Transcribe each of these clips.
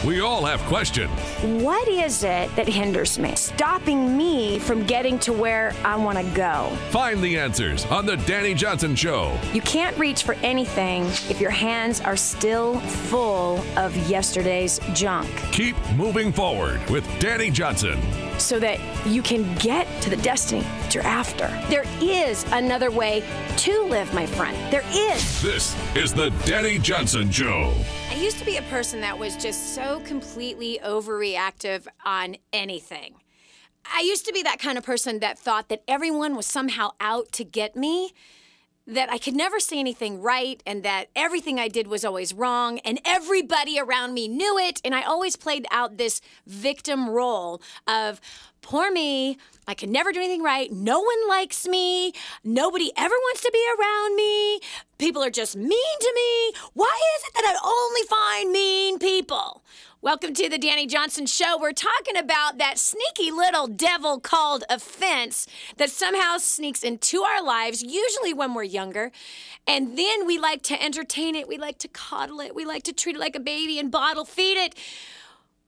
We all have questions. What is it that hinders me, stopping me from getting to where I want to go? Find the answers on the Dani Johnson Show. You can't reach for anything if your hands are still full of yesterday's junk. Keep moving forward with Dani Johnson. So that you can get to the destiny that you're after. There is another way to live, my friend. There is. This is the Dani Johnson Show. I used to be a person that was just so completely overreactive on anything. I used to be that kind of person that thought that everyone was somehow out to get me, that I could never say anything right, and that everything I did was always wrong, and everybody around me knew it, and I always played out this victim role of, poor me, I could never do anything right, no one likes me, nobody ever wants to be around me, people are just mean to me, why is it that I only find mean people? Welcome to the Dani Johnson Show. We're talking about that sneaky little devil called offense that somehow sneaks into our lives, usually when we're younger. And then we like to entertain it. We like to coddle it. We like to treat it like a baby and bottle feed it.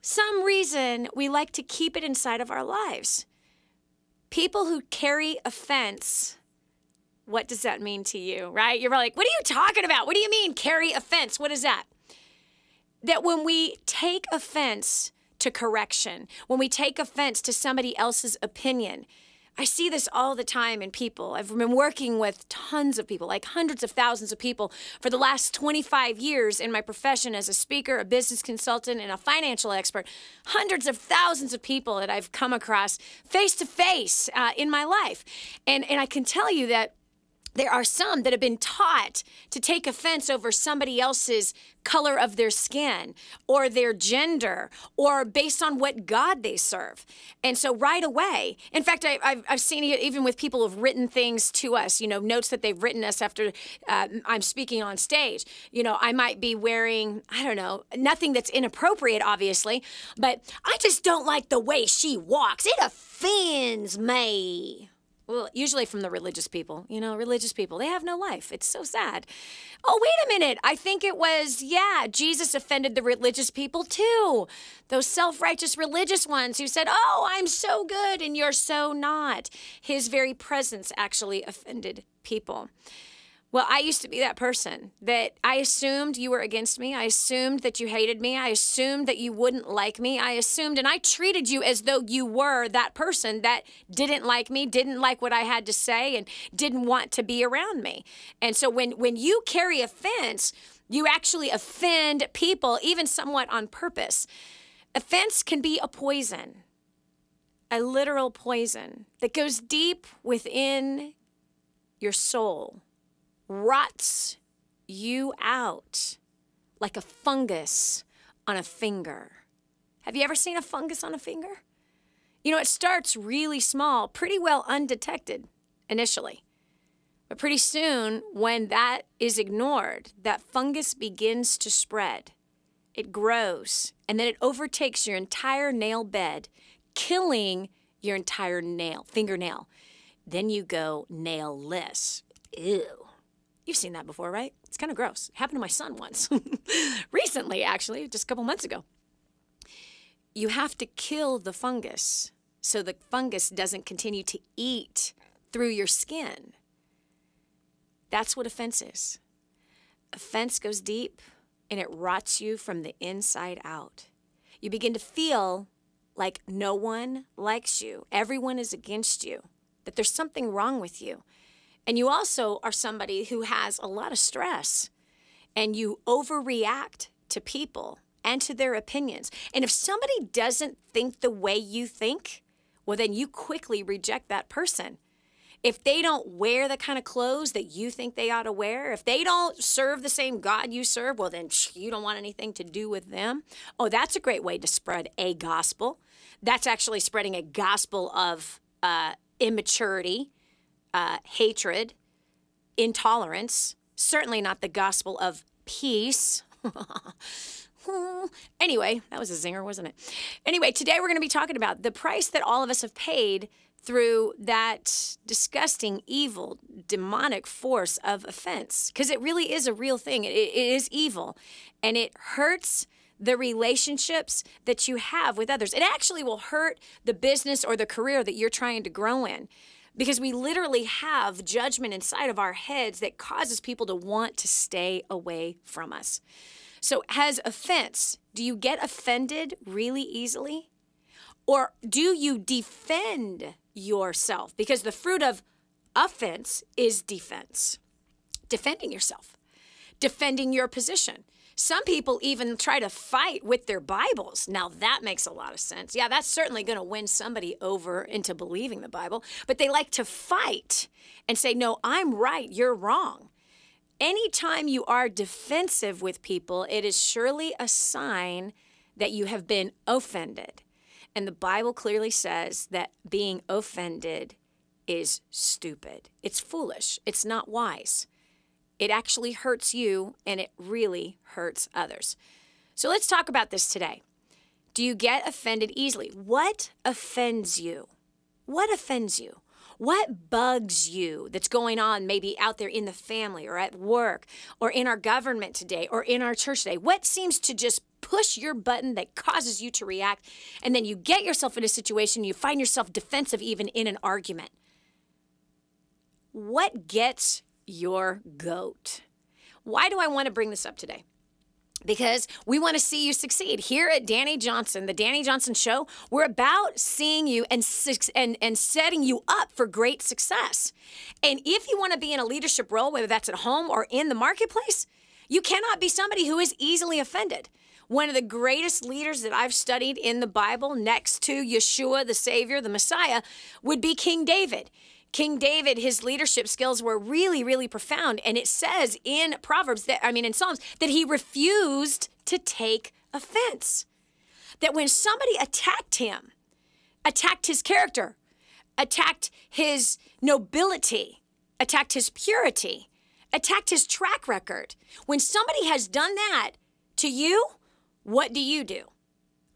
Some reason we like to keep it inside of our lives. People who carry offense, what does that mean to you, right? You're like, what are you talking about? What do you mean carry offense? What is that? That when we take offense to correction, when we take offense to somebody else's opinion, I see this all the time in people. I've been working with tons of people, like hundreds of thousands of people for the last 25 years in my profession as a speaker, a business consultant, and a financial expert. Hundreds of thousands of people that I've come across face to face in my life. And I can tell you that there are some that have been taught to take offense over somebody else's color of their skin or their gender or based on what God they serve. And so right away, in fact, I've seen it even with people who've written things to us, you know, notes that they've written us after I'm speaking on stage. You know, I might be wearing, I don't know, nothing that's inappropriate, obviously, but I just don't like the way she walks. It offends me. Well, usually from the religious people. You know, religious people, they have no life. It's so sad. Oh, wait a minute. I think it was, Jesus offended the religious people too. Those self-righteous religious ones who said, oh, I'm so good and you're so not. His very presence actually offended people. Well, I used to be that person that I assumed you were against me. I assumed that you hated me. I assumed that you wouldn't like me. I assumed, and I treated you as though you were that person that didn't like me, didn't like what I had to say, and didn't want to be around me. And so when you carry offense, you actually offend people, even somewhat on purpose. Offense can be a poison, a literal poison that goes deep within your soul. Rots you out like a fungus on a finger. Have you ever seen a fungus on a finger? You know, it starts really small, pretty well undetected initially. But pretty soon, when that is ignored, that fungus begins to spread. It grows, and then it overtakes your entire nail bed, killing your entire fingernail. Then you go nailless. Ew. You've seen that before, right? It's kind of gross. It happened to my son once. Recently, actually, just a couple months ago. You have to kill the fungus so the fungus doesn't continue to eat through your skin. That's what offense is. Offense goes deep, and it rots you from the inside out. You begin to feel like no one likes you. Everyone is against you, that there's something wrong with you. And you also are somebody who has a lot of stress, and you overreact to people and to their opinions. And if somebody doesn't think the way you think, well, then you quickly reject that person. If they don't wear the kind of clothes that you think they ought to wear, if they don't serve the same God you serve, well, then you don't want anything to do with them. Oh, that's a great way to spread a gospel. That's actually spreading a gospel of immaturity, hatred, intolerance, certainly not the gospel of peace. Anyway, that was a zinger, wasn't it? Anyway, today we're going to be talking about the price that all of us have paid through that disgusting, evil, demonic force of offense. Because it really is a real thing. It is evil. And it hurts the relationships that you have with others. It actually will hurt the business or the career that you're trying to grow in, because we literally have judgment inside of our heads that causes people to want to stay away from us. So has offense, do you get offended really easily? Or do you defend yourself? Because the fruit of offense is defense. Defending yourself, defending your position. Some people even try to fight with their Bibles. Now that makes a lot of sense. Yeah, that's certainly going to win somebody over into believing the Bible. But they like to fight and say, no, I'm right, you're wrong. Anytime you are defensive with people, it is surely a sign that you have been offended. And the Bible clearly says that being offended is stupid. It's foolish. It's not wise. It actually hurts you, and it really hurts others. So let's talk about this today. Do you get offended easily? What offends you? What offends you? What bugs you that's going on maybe out there in the family or at work or in our government today or in our church today? What seems to just push your button that causes you to react, and then you get yourself in a situation, you find yourself defensive even in an argument? What gets your goat? Why do I want to bring this up today? Because we want to see you succeed. Here at Dani Johnson, the Dani Johnson Show, we're about seeing you and setting you up for great success. And if you want to be in a leadership role, whether that's at home or in the marketplace, you cannot be somebody who is easily offended. One of the greatest leaders that I've studied in the Bible, next to Yeshua, the Savior, the Messiah, would be King David. King David, his leadership skills were really, really profound. And it says in in Psalms, that he refused to take offense. That when somebody attacked him, attacked his character, attacked his nobility, attacked his purity, attacked his track record, when somebody has done that to you, what do you do?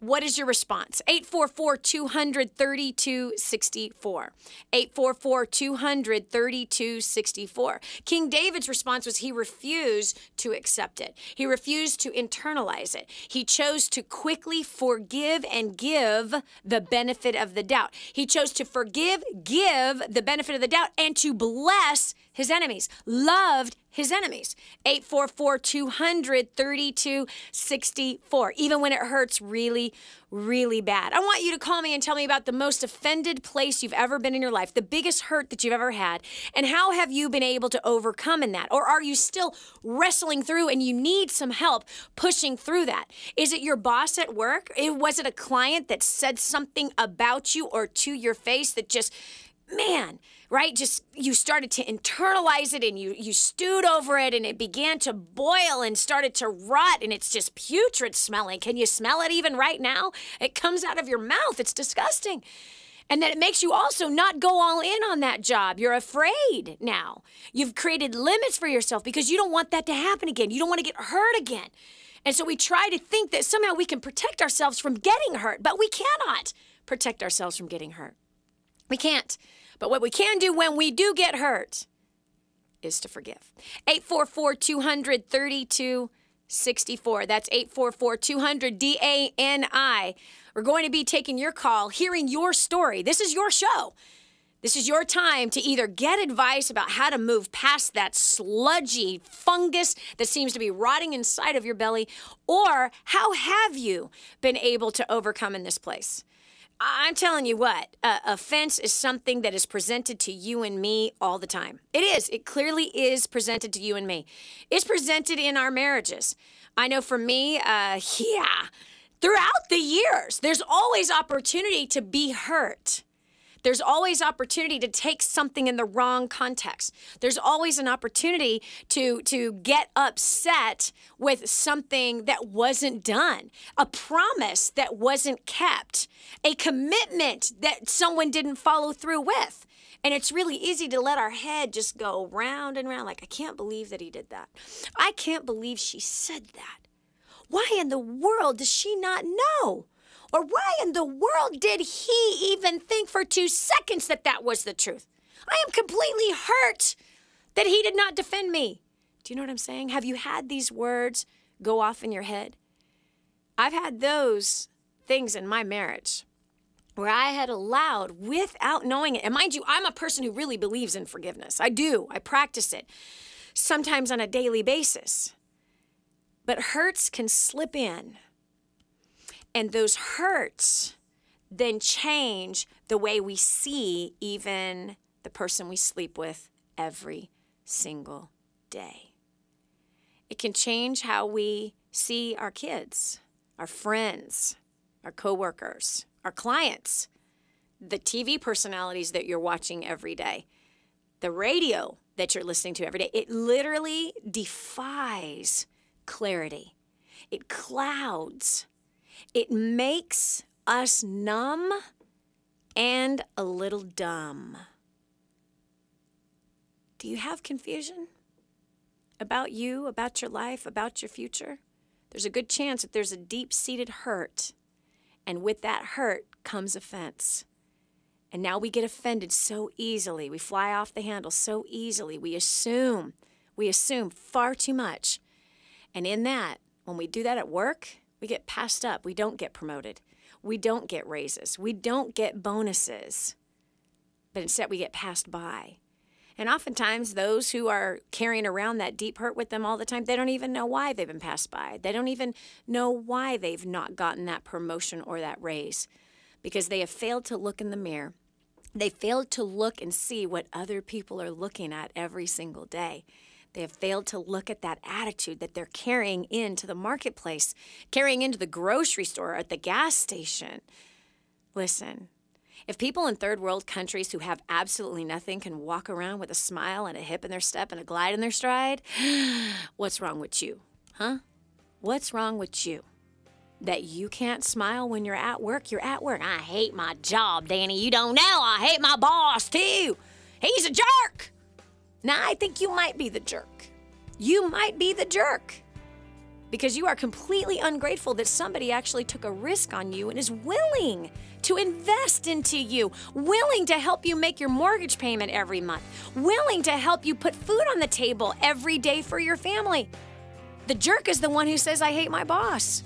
What is your response? 844-200-3264. 844-200-3264. King David's response was he refused to accept it. He refused to internalize it. He chose to quickly forgive and give the benefit of the doubt. He chose to forgive, give the benefit of the doubt, and to bless his enemies, loved his enemies. 844-200-3264. Even when it hurts really, really bad. I want you to call me and tell me about the most offended place you've ever been in your life, the biggest hurt that you've ever had, and how have you been able to overcome in that? Or are you still wrestling through and you need some help pushing through that? Is it your boss at work? Was it a client that said something about you or to your face that just, man, right? Just you started to internalize it and you stewed over it and it began to boil and started to rot and it's just putrid smelling. Can you smell it even right now? It comes out of your mouth. It's disgusting. And then it makes you also not go all in on that job. You're afraid now. You've created limits for yourself because you don't want that to happen again. You don't want to get hurt again. And so we try to think that somehow we can protect ourselves from getting hurt, but we cannot protect ourselves from getting hurt. We can't. But what we can do when we do get hurt is to forgive. 844-200-3264. That's 844-200-DANI. We're going to be taking your call, hearing your story. This is your show. This is your time to either get advice about how to move past that sludgy fungus that seems to be rotting inside of your belly, or how have you been able to overcome in this place? I'm telling you what, offense is something that is presented to you and me all the time. It is. It clearly is presented to you and me. It's presented in our marriages. I know for me, throughout the years, there's always opportunity to be hurt. There's always opportunity to take something in the wrong context. There's always an opportunity to get upset with something that wasn't done, a promise that wasn't kept, a commitment that someone didn't follow through with. And it's really easy to let our head just go round and round like, I can't believe that he did that. I can't believe she said that. Why in the world does she not know? Or why in the world did he even think for 2 seconds that that was the truth? I am completely hurt that he did not defend me. Do you know what I'm saying? Have you had these words go off in your head? I've had those things in my marriage where I had allowed without knowing it. And mind you, I'm a person who really believes in forgiveness. I do. I practice it sometimes on a daily basis. But hurts can slip in. And those hurts then change the way we see even the person we sleep with every single day. It can change how we see our kids, our friends, our coworkers, our clients, the TV personalities that you're watching every day, the radio that you're listening to every day. It literally defies clarity. It clouds. It makes us numb and a little dumb. Do you have confusion about you, about your life, about your future? There's a good chance that there's a deep-seated hurt, and with that hurt comes offense. And now we get offended so easily. We fly off the handle so easily. We assume far too much. And in that, when we do that at work, we get passed up. We don't get promoted. We don't get raises. We don't get bonuses. But instead, we get passed by. And oftentimes, those who are carrying around that deep hurt with them all the time, they don't even know why they've been passed by. They don't even know why they've not gotten that promotion or that raise, because they have failed to look in the mirror. They failed to look and see what other people are looking at every single day. They have failed to look at that attitude that they're carrying into the marketplace, carrying into the grocery store or at the gas station. Listen. If people in third world countries who have absolutely nothing can walk around with a smile and a hip in their step and a glide in their stride, what's wrong with you? Huh? What's wrong with you? That you can't smile when you're at work? You're at work. I hate my job, Danny. You don't know. I hate my boss, too. He's a jerk. Now, I think you might be the jerk. You might be the jerk. Because you are completely ungrateful that somebody actually took a risk on you and is willing to invest into you, willing to help you make your mortgage payment every month, willing to help you put food on the table every day for your family. The jerk is the one who says, I hate my boss.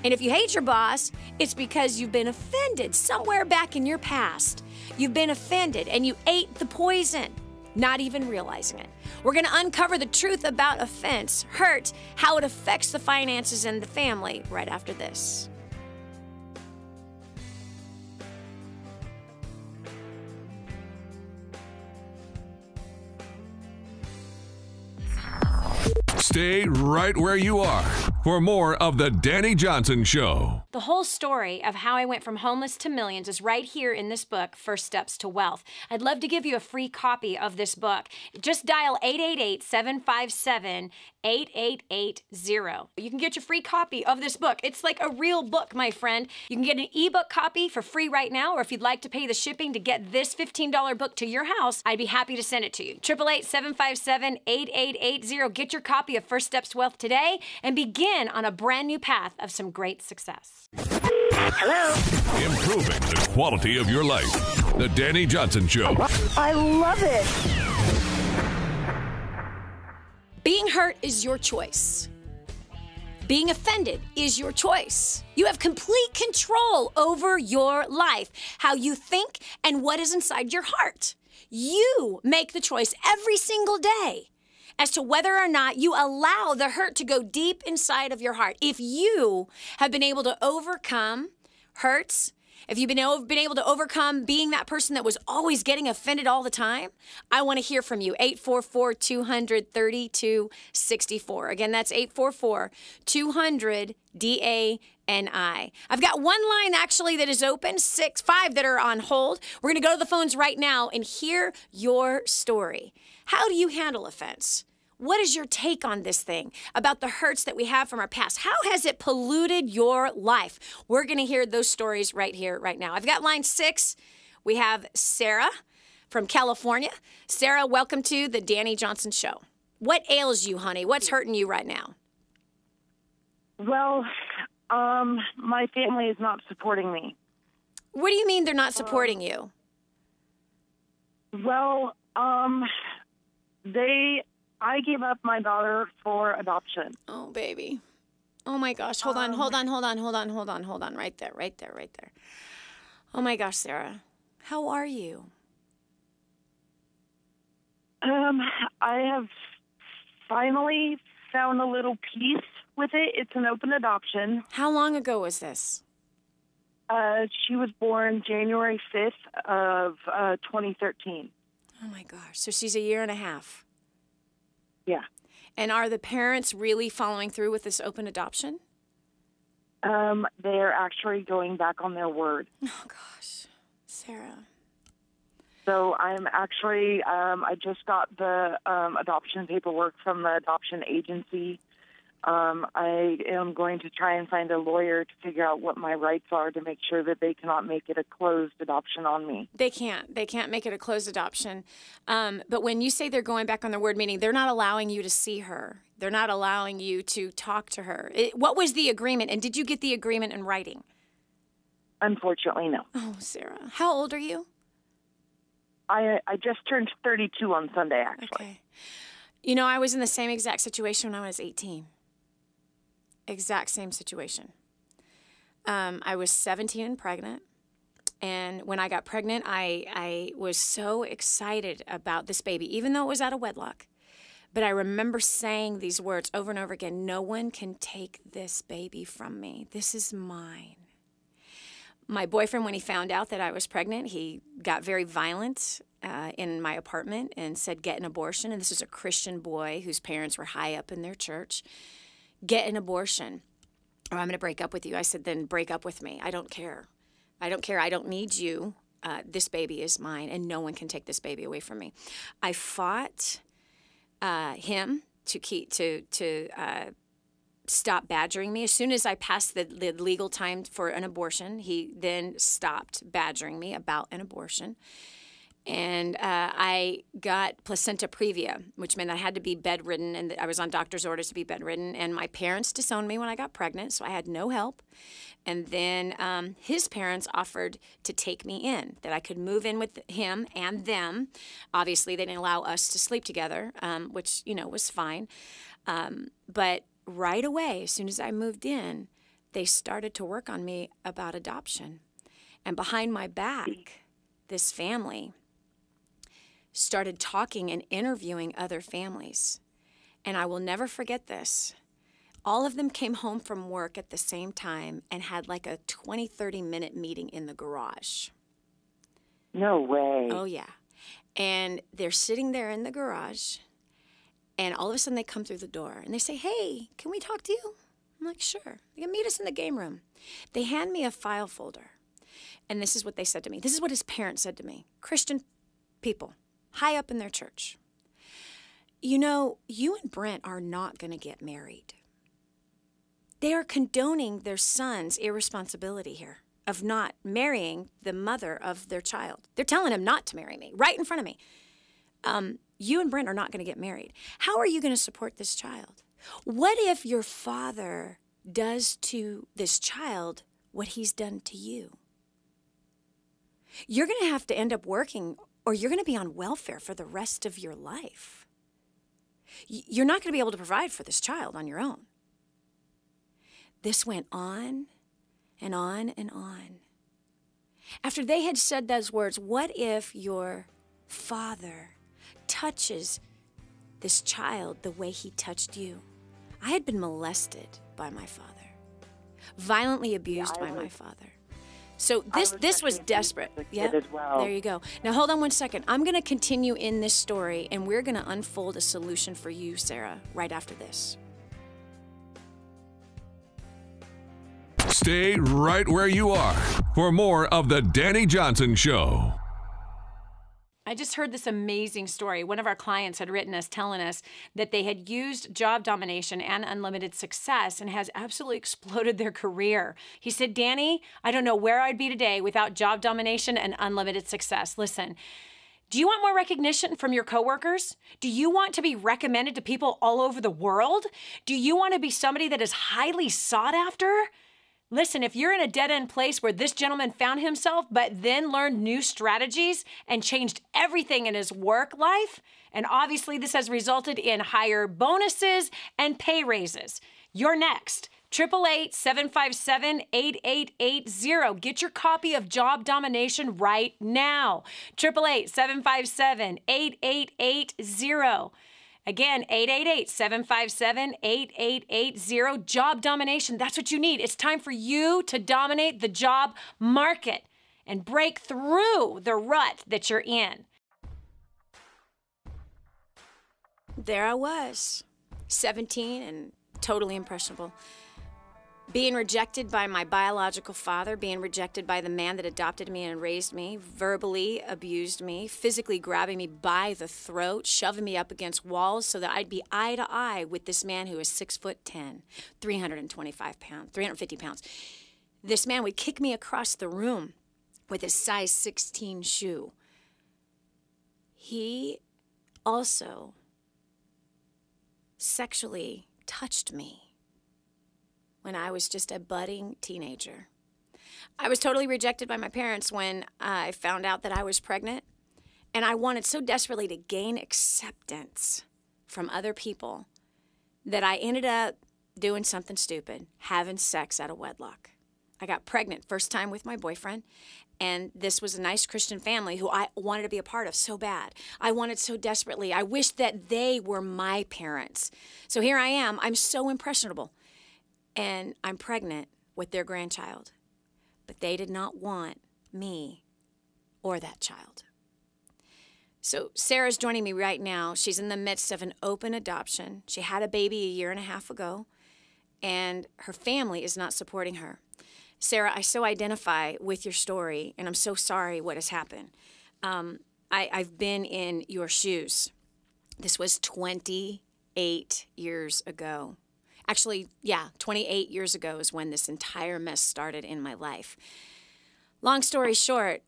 And if you hate your boss, it's because you've been offended somewhere back in your past. You've been offended and you ate the poison, not even realizing it. We're going to uncover the truth about offense, hurt, how it affects the finances and the family right after this. Stay right where you are for more of the Dani Johnson Show. The whole story of how I went from homeless to millions is right here in this book, First Steps to Wealth. I'd love to give you a free copy of this book. Just dial 888-757-8880. You can get your free copy of this book. It's like a real book, my friend. You can get an ebook copy for free right now, or if you'd like to pay the shipping to get this $15 book to your house, I'd be happy to send it to you. 888-757-8880. Get your copy of First Steps to Wealth today and begin on a brand new path of some great success. Hello. Improving the quality of your life. The Dani Johnson Show. I love it. Being hurt is your choice. Being offended is your choice. You have complete control over your life, how you think and what is inside your heart. You make the choice every single day as to whether or not you allow the hurt to go deep inside of your heart. If you have been able to overcome hurts, if you've been able to overcome being that person that was always getting offended all the time, I want to hear from you. 844-200-3264. Again, that's 844-200-DANI. I've got one line actually that is open, 5 that are on hold. We're going to go to the phones right now and hear your story. How do you handle offense? What is your take on this thing about the hurts that we have from our past? How has it polluted your life? We're going to hear those stories right here, right now. I've got line 6. We have Sarah from California. Sarah, welcome to the Dani Johnson Show. What ails you, honey? What's hurting you right now? Well, my family is not supporting me. What do you mean they're not supporting you? Well, I gave up my daughter for adoption. Oh, baby. Oh my gosh. Hold on. Right there. Oh my gosh, Sarah. How are you? I have finally found a little peace with it. It's an open adoption. How long ago was this? She was born January 5th of 2013. Oh my gosh. So she's a year and a half. Yeah. And are the parents really following through with this open adoption? They're actually going back on their word. Oh gosh, Sarah. So I'm actually, I just got the adoption paperwork from the adoption agency. I am going to try and find a lawyer to figure out what my rights are to make sure that they cannot make it a closed adoption on me. They can't make it a closed adoption. But when you say they're going back on their word, meaning they're not allowing you to see her. They're not allowing you to talk to her. What was the agreement? And did you get the agreement in writing? Unfortunately, no. Oh, Sarah. How old are you? I just turned 32 on Sunday, actually. Okay. You know, I was in the same exact situation when I was 18. Exact same situation. I was 17 and pregnant. And when I got pregnant, I was so excited about this baby, even though it was out of wedlock. But I remember saying these words over and over again, no one can take this baby from me. This is mine. My boyfriend, when he found out that I was pregnant, he got very violent in my apartment and said, get an abortion. And this is a Christian boy whose parents were high up in their church. Get an abortion, or I'm going to break up with you. I said, then break up with me. I don't care. I don't need you. This baby is mine, and no one can take this baby away from me. I fought him to stop badgering me. As soon as I passed the legal time for an abortion, he then stopped badgering me about an abortion. And I got placenta previa, which meant I had to be bedridden, and I was on doctor's orders to be bedridden. And my parents disowned me when I got pregnant, so I had no help. And then his parents offered to take me in, that I could move in with him and them. Obviously, they didn't allow us to sleep together, which, was fine. But right away, as soon as I moved in, they started to work on me about adoption. And behind my back, this family started talking and interviewing other families. And I will never forget this. All of them came home from work at the same time and had like a 20, 30-minute meeting in the garage. No way. Oh, yeah. And they're sitting there in the garage, and all of a sudden they come through the door, and they say, hey, can we talk to you? I'm like, sure. They can meet us in the game room. They hand me a file folder, and this is what they said to me. This is what his parents said to me. Christian people, high up in their church. You know, you and Brent are not going to get married. They are condoning their son's irresponsibility here of not marrying the mother of their child. They're telling him not to marry me right in front of me. You and Brent are not going to get married. How are you going to support this child? What if your father does to this child what he's done to you? You're going to have to end up working, or you're going to be on welfare for the rest of your life. You're not going to be able to provide for this child on your own. This went on and on and on. After they had said those words, what if your father touches this child the way he touched you? I had been molested by my father, violently abused by my father. So this was desperate. Yeah, well. There you go. Now hold on one second. I'm going to continue in this story, and we're going to unfold a solution for you, Sarah, right after this. Stay right where you are for more of the Dani Johnson Show. I just heard this amazing story. One of our clients had written us telling us that they had used job domination and unlimited success and has absolutely exploded their career. He said, Dani, I don't know where I'd be today without job domination and unlimited success. Listen, do you want more recognition from your coworkers? Do you want to be recommended to people all over the world? Do you want to be somebody that is highly sought after? Listen, if you're in a dead-end place where this gentleman found himself, but then learned new strategies and changed everything in his work life, and obviously this has resulted in higher bonuses and pay raises, you're next. 888-757-8880. Get your copy of Job Domination right now. 888-757-8880. Again, 888-757-8880. Job domination. That's what you need. It's time for you to dominate the job market and break through the rut that you're in. There I was, 17 and totally impressionable. Being rejected by my biological father, being rejected by the man that adopted me and raised me, verbally abused me, physically grabbing me by the throat, shoving me up against walls so that I'd be eye to eye with this man who was 6'10", 325 pounds, 350 pounds. This man would kick me across the room with his size 16 shoe. He also sexually touched me when I was just a budding teenager. I was totally rejected by my parents when I found out that I was pregnant, and I wanted so desperately to gain acceptance from other people that I ended up doing something stupid, having sex out of wedlock. I got pregnant first time with my boyfriend, and this was a nice Christian family who I wanted to be a part of so bad. I wanted so desperately. I wished that they were my parents. So here I am. I'm so impressionable. And I'm pregnant with their grandchild. But they did not want me or that child. So Sarah's joining me right now. She's in the midst of an open adoption. She had a baby a year and a half ago, and her family is not supporting her. Sarah, I so identify with your story, and I'm so sorry what has happened. I've been in your shoes. This was 28 years ago. Actually, yeah, 28 years ago is when this entire mess started in my life. Long story short,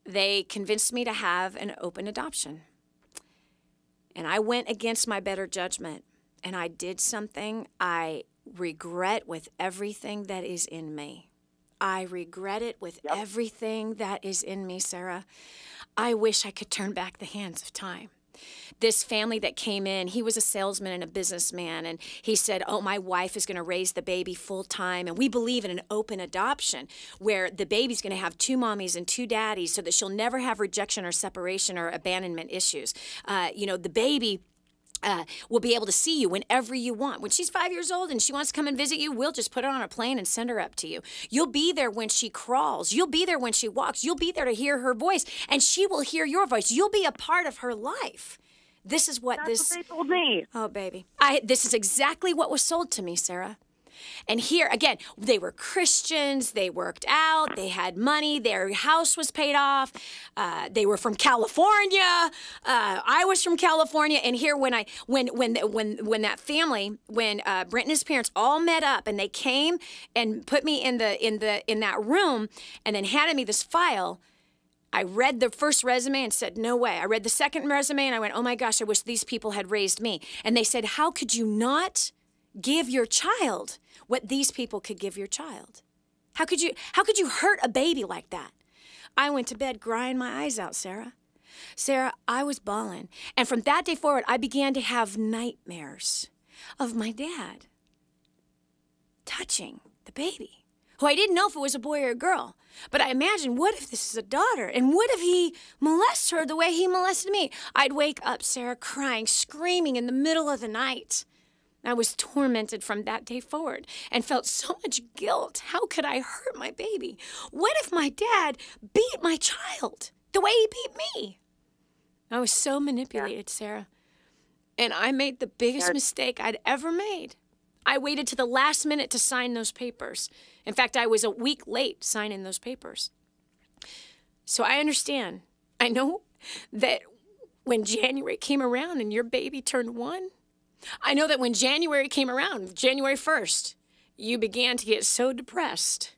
they convinced me to have an open adoption. And I went against my better judgment, and I did something I regret with everything that is in me. I regret it with everything that is in me, Sarah. I wish I could turn back the hands of time. This family that came in, he was a salesman and a businessman, and he said, oh, my wife is going to raise the baby full time, and we believe in an open adoption where the baby's going to have two mommies and two daddies so that she'll never have rejection or separation or abandonment issues. The baby will be able to see you whenever you want. When she's 5 years old and she wants to come and visit you, we'll just put her on a plane and send her up to you. You'll be there when she crawls. You'll be there when she walks. You'll be there to hear her voice, and she will hear your voice. You'll be a part of her life. This is what That's what they told me. Oh, baby. This is exactly what was sold to me, Sarah. And here, again, they were Christians, they worked out, they had money, their house was paid off, they were from California, I was from California, and here when that family, when Brent and his parents all met up and they came and put me in that room and then handed me this file, I read the first resume and said, no way. I read the second resume and I went, oh my gosh, I wish these people had raised me. And they said, how could you not give your child what these people could give your child? How could you hurt a baby like that? I went to bed crying my eyes out, Sarah. Sarah, I was bawling. And from that day forward, I began to have nightmares of my dad touching the baby, who I didn't know if it was a boy or a girl. But I imagined, what if this is a daughter? And what if he molests her the way he molested me? I'd wake up, Sarah, crying, screaming in the middle of the night. I was tormented from that day forward and felt so much guilt. How could I hurt my baby? What if my dad beat my child the way he beat me? I was so manipulated, Sarah. And I made the biggest mistake I'd ever made. I waited to the last minute to sign those papers. In fact, I was a week late signing those papers. So I understand. I know that when January came around and your baby turned 1, I know that when January came around, January 1st, you began to get so depressed.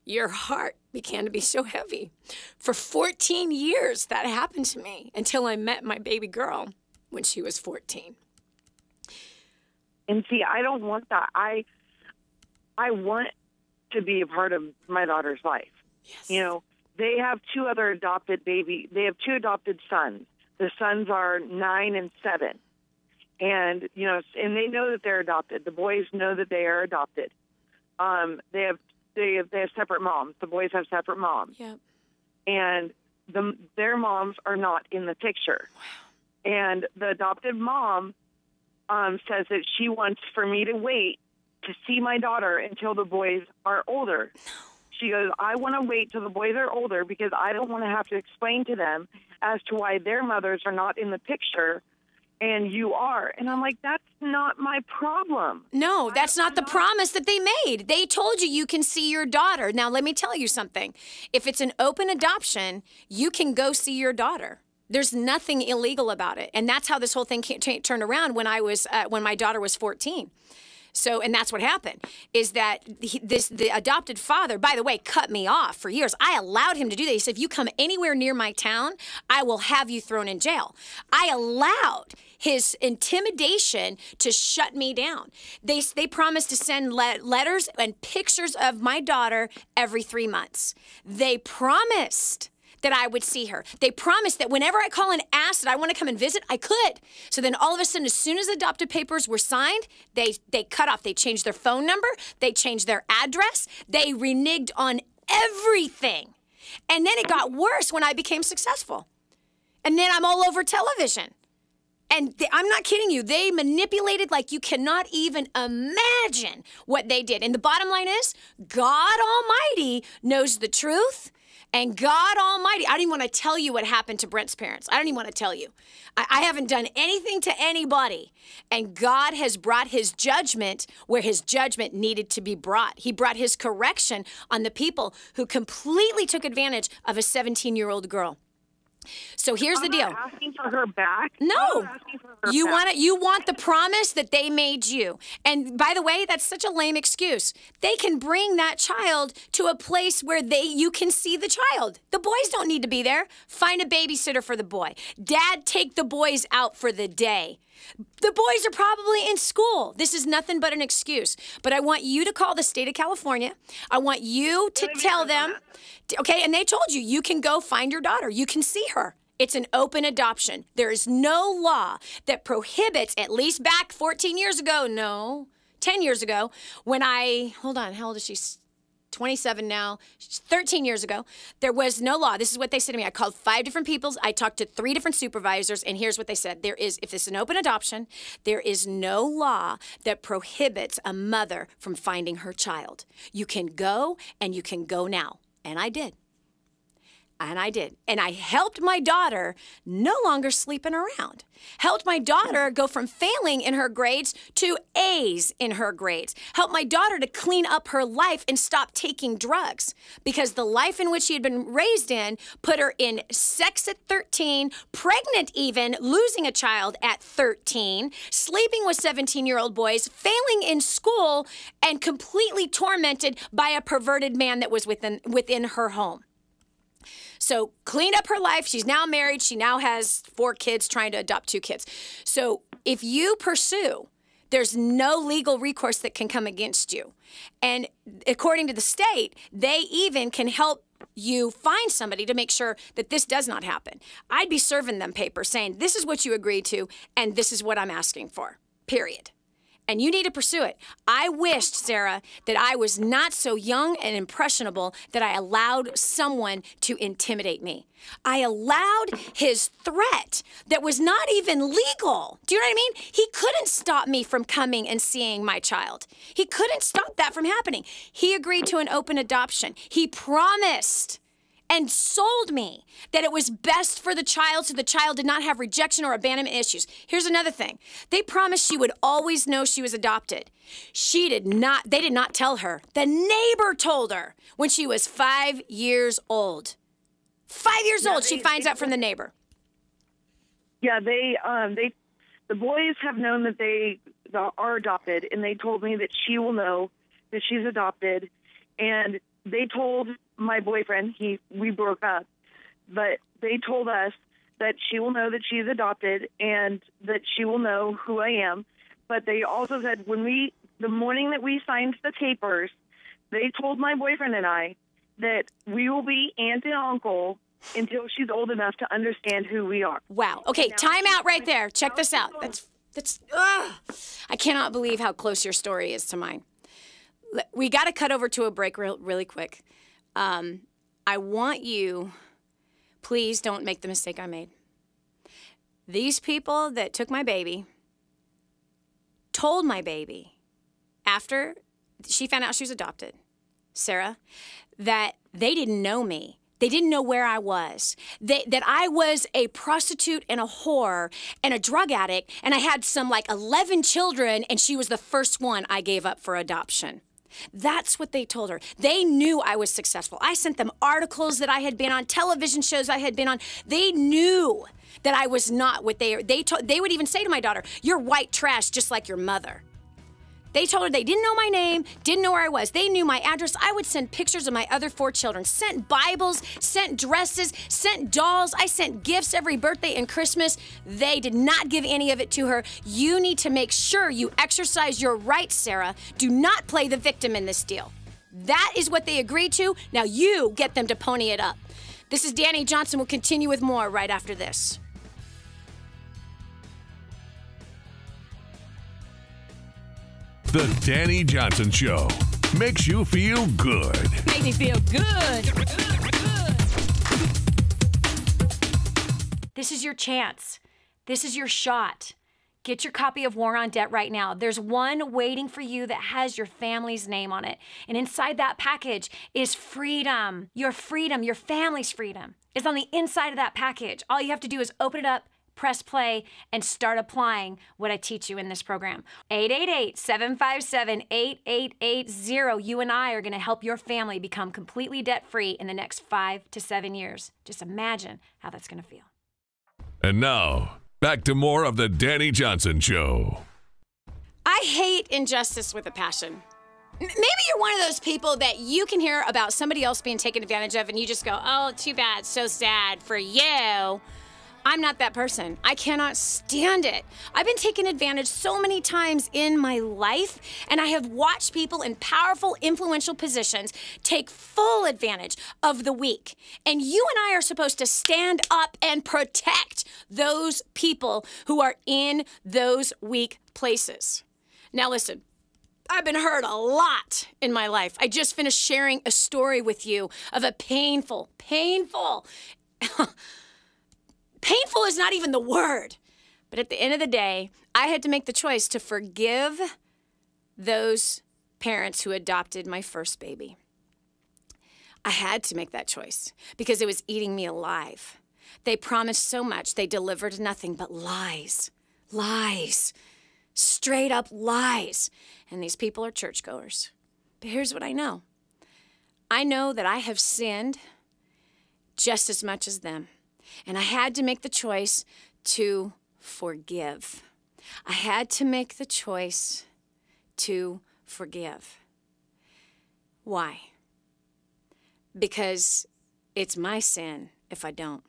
Your heart began to be so heavy. For 14 years, that happened to me until I met my baby girl when she was 14. And see, I don't want that. I want to be a part of my daughter's life. Yes. You know, they have two adopted sons. The sons are 9 and 7. And, you know, and they know that they're adopted. The boys know that they are adopted. They have separate moms. The boys have separate moms. Yep. And their moms are not in the picture. Wow. And the adopted mom says that she wants for me to wait to see my daughter until the boys are older. No. She goes, I want to wait till the boys are older because I don't want to have to explain to them as to why their mothers are not in the picture and you are. And I'm like, that's not my problem. No, that's not the promise that they made. They told you you can see your daughter. Now, let me tell you something. If it's an open adoption, you can go see your daughter. There's nothing illegal about it. And that's how this whole thing turned around when when my daughter was 14. So, and that's what happened, is that the adopted father, by the way, cut me off for years. I allowed him to do that. He said, if you come anywhere near my town, I will have you thrown in jail. I allowed his intimidation to shut me down. They promised to send letters and pictures of my daughter every 3 months. They promised that I would see her. They promised that whenever I call and ask that I want to come and visit, I could. So then all of a sudden, as soon as adopted papers were signed, they cut off. They changed their phone number. They changed their address. They reneged on everything. And then it got worse when I became successful. And then I'm all over television. And I'm not kidding you. They manipulated like you cannot even imagine what they did. And the bottom line is, God Almighty knows the truth. And God Almighty, I don't even want to tell you what happened to Brent's parents. I don't even want to tell you. I haven't done anything to anybody. And God has brought his judgment where his judgment needed to be brought. He brought his correction on the people who completely took advantage of a 17-year-old girl. So here's the deal. I'm not asking for her back. No. You want the promise that they made you. And by the way, that's such a lame excuse. They can bring that child to a place where you can see the child. The boys don't need to be there. Find a babysitter for the boy. Dad, take the boys out for the day. The boys are probably in school. This is nothing but an excuse. But I want you to call the state of California. I want you to tell them, okay, and they told you, you can go find your daughter. You can see her. It's an open adoption. There is no law that prohibits, at least back 14 years ago, no, 10 years ago, when hold on, how old is she? 27 now, 13 years ago, there was no law. This is what they said to me. I called 5 different people. I talked to 3 different supervisors, and here's what they said. If it's an open adoption, there is no law that prohibits a mother from finding her child. You can go, and you can go now. And I did. And I did. And I helped my daughter no longer sleeping around. Helped my daughter go from failing in her grades to A's in her grades. Helped my daughter to clean up her life and stop taking drugs. Because the life in which she had been raised in put her in sex at 13, pregnant even, losing a child at 13, sleeping with 17-year-old boys, failing in school, and completely tormented by a perverted man that was within her home. So cleaned up her life. She's now married. She now has 4 kids, trying to adopt 2 kids. So if you pursue, there's no legal recourse that can come against you. And according to the state, they even can help you find somebody to make sure that this does not happen. I'd be serving them papers saying, this is what you agreed to, and this is what I'm asking for, period. And you need to pursue it. I wished, Sarah, that I was not so young and impressionable that I allowed someone to intimidate me. I allowed his threat that was not even legal. Do you know what I mean? He couldn't stop me from coming and seeing my child. He couldn't stop that from happening. He agreed to an open adoption. He promised and sold me that it was best for the child so the child did not have rejection or abandonment issues. Here's another thing. They promised she would always know she was adopted. They did not tell her. The neighbor told her when she was 5 years old. 5 years old, she finds out from the neighbor. Yeah, the boys have known that they are adopted, and they told me that she will know that she's adopted, and they told my boyfriend, we broke up, but they told us that she will know that she's adopted and that she will know who I am. But they also said the morning that we signed the papers, they told my boyfriend and I that we will be aunt and uncle until she's old enough to understand who we are. Wow. Okay, time out right there. Check this out. I cannot believe how close your story is to mine. We got to cut over to a break really quick. I want you, please don't make the mistake I made. These people that took my baby told my baby after she found out she was adopted, Sarah, that they didn't know me. They didn't know where I was, that I was a prostitute and a whore and a drug addict, and I had some 11 children, and she was the first one I gave up for adoption. That's what they told her. They knew I was successful. I sent them articles that I had been on, television shows I had been on. They knew that I was not what they would even say to my daughter, "You're white trash just like your mother." They told her they didn't know my name, didn't know where I was. They knew my address. I would send pictures of my other 4 children, sent Bibles, sent dresses, sent dolls. I sent gifts every birthday and Christmas. They did not give any of it to her. You need to make sure you exercise your rights, Sarah. Do not play the victim in this deal. That is what they agreed to. Now you get them to pony it up. This is Dani Johnson. We'll continue with more right after this. The Dani Johnson Show makes you feel good. Make me feel good. This is your chance. This is your shot. Get your copy of War on Debt right now. There's one waiting for you that has your family's name on it. And inside that package is freedom. Your freedom, your family's freedom is on the inside of that package. All you have to do is open it up, press play, and start applying what I teach you in this program. 888-757-8880. You and I are going to help your family become completely debt-free in the next 5 to 7 years. Just imagine how that's going to feel. And now, back to more of the Dani Johnson Show. I hate injustice with a passion. Maybe you're one of those people that you can hear about somebody else being taken advantage of and you just go, "Oh, too bad, so sad for you." I'm not that person. I cannot stand it. I've been taken advantage so many times in my life, and I have watched people in powerful, influential positions take full advantage of the weak. And you and I are supposed to stand up and protect those people who are in those weak places. Now listen, I've been hurt a lot in my life. I just finished sharing a story with you of a painful is not even the word. But at the end of the day, I had to make the choice to forgive those parents who adopted my first baby. I had to make that choice because it was eating me alive. They promised so much, they delivered nothing but lies. Lies. Straight up lies. And these people are churchgoers. But here's what I know. I know that I have sinned just as much as them. And I had to make the choice to forgive. I had to make the choice to forgive. Why? Because it's my sin if I don't.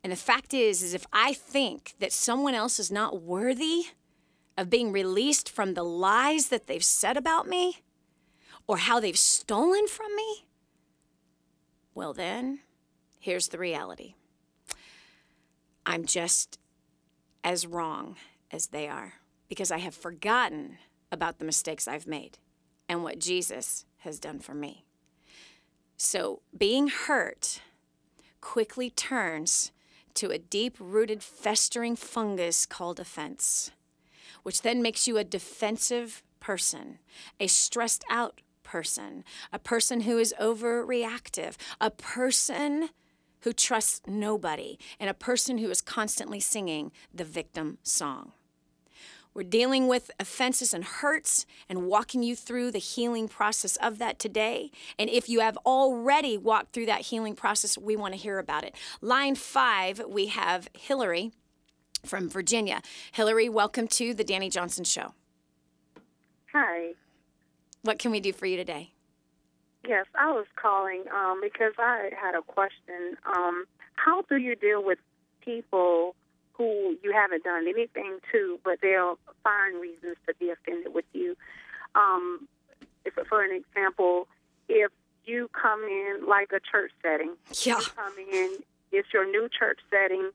And the fact is if I think that someone else is not worthy of being released from the lies that they've said about me or how they've stolen from me, well then, here's the reality. I'm just as wrong as they are because I have forgotten about the mistakes I've made and what Jesus has done for me. So being hurt quickly turns to a deep-rooted, festering fungus called offense, which then makes you a defensive person, a stressed-out person, a person who is overreactive, a person who trusts nobody, and a person who is constantly singing the victim song. We're dealing with offenses and hurts and walking you through the healing process of that today. And if you have already walked through that healing process, we want to hear about it. Line 5, we have Hillary from Virginia. Hillary, welcome to the Dani Johnson Show. Hi. What can we do for you today? Yes, I was calling because I had a question. How do you deal with people who you haven't done anything to, but they'll find reasons to be offended with you? For an example, if you come in like a church setting, Yeah. you come in, it's your new church setting,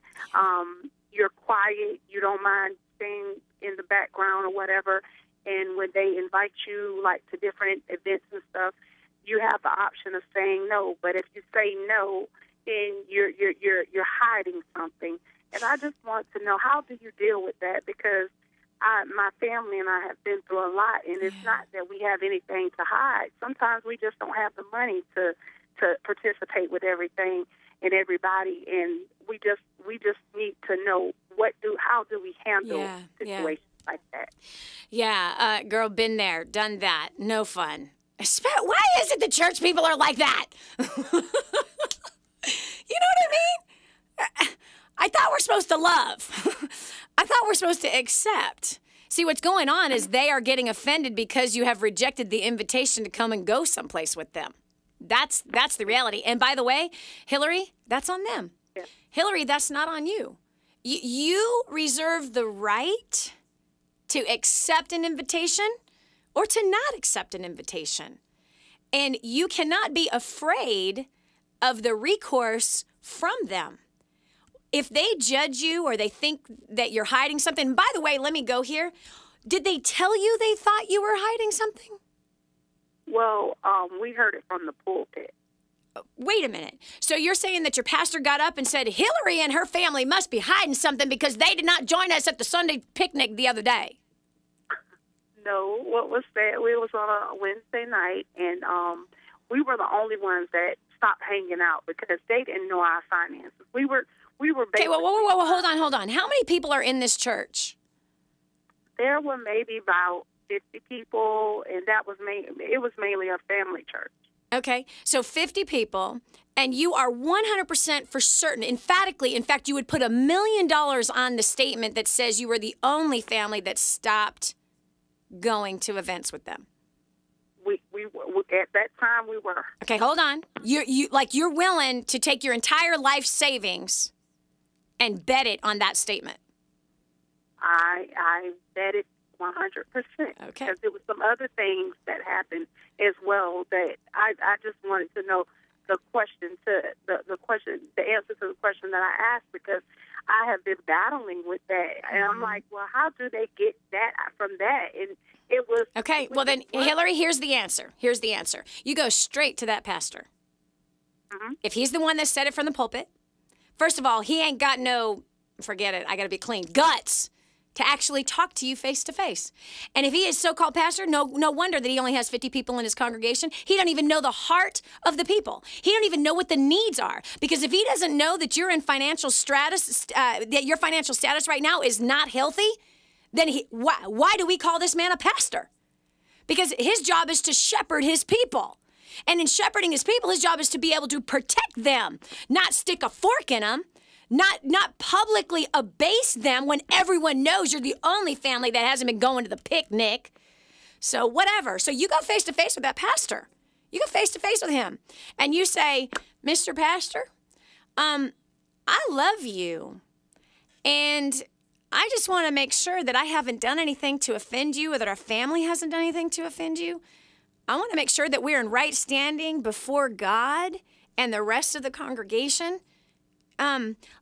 you're quiet, you don't mind everything in the background or whatever. And when they invite you, like, to different events and stuff, you have the option of saying no. But if you say no, then you're hiding something. And I just want to know, how do you deal with that? Because my family and I have been through a lot, and it's not that we have anything to hide. Sometimes we just don't have the money to participate with everything and everybody, and we just need to know how do we handle situations like that. Yeah, girl, been there, done that. No fun. Why is it the church people are like that? You know what I mean? I thought we're supposed to love. I thought we're supposed to accept. See, what's going on is they are getting offended because you have rejected the invitation to come and go someplace with them. That's the reality. And by the way, Hillary, that's on them. Yeah. Hillary, that's not on you. You reserve the right to accept an invitation or to not accept an invitation. And you cannot be afraid of the recourse from them. If they judge you or they think that you're hiding something, by the way, let me go here. Did they tell you they thought you were hiding something? Well, we heard it from the pulpit. Wait a minute. So you're saying that your pastor got up and said, Hillary and her family must be hiding something because they did not join us at the Sunday picnic the other day? No, what was said, we was on a Wednesday night, and we were the only ones that stopped hanging out because they didn't know our finances. We were okay, well, hold on. How many people are in this church? There were maybe about 50 people, and it was mainly a family church. Okay, so 50 people, and you are 100% for certain, emphatically, in fact, you would put $1 million on the statement that says you were the only family that stopped going to events with them. We at that time we were. Okay, hold on. You're willing to take your entire life savings and bet it on that statement. I bet it 100%. Okay. Because there was some other things that happened as well that I just wanted to know the answer to the question that I asked, because I have been battling with that, and I'm like, well, how do they get that from that? And it was okay. Well, then, Hillary, here's the answer. You go straight to that pastor. Mm-hmm. If he's the one that said it from the pulpit, first of all, he ain't got no, forget it, I got to be clean, guts to actually talk to you face to face. And if he is so-called pastor, no wonder that he only has 50 people in his congregation. He don't even know the heart of the people. He don't even know what the needs are. Because if he doesn't know that you're in financial status, that your financial status right now is not healthy, then why do we call this man a pastor? Because his job is to shepherd his people. And in shepherding his people, his job is to be able to protect them, not stick a fork in them, not publicly abase them when everyone knows you're the only family that hasn't been going to the picnic. So whatever. So you go face to face with that pastor. You go face to face with him. And you say, Mr. Pastor, I love you. And I just want to make sure that I haven't done anything to offend you, or that our family hasn't done anything to offend you. I want to make sure that we're in right standing before God and the rest of the congregation.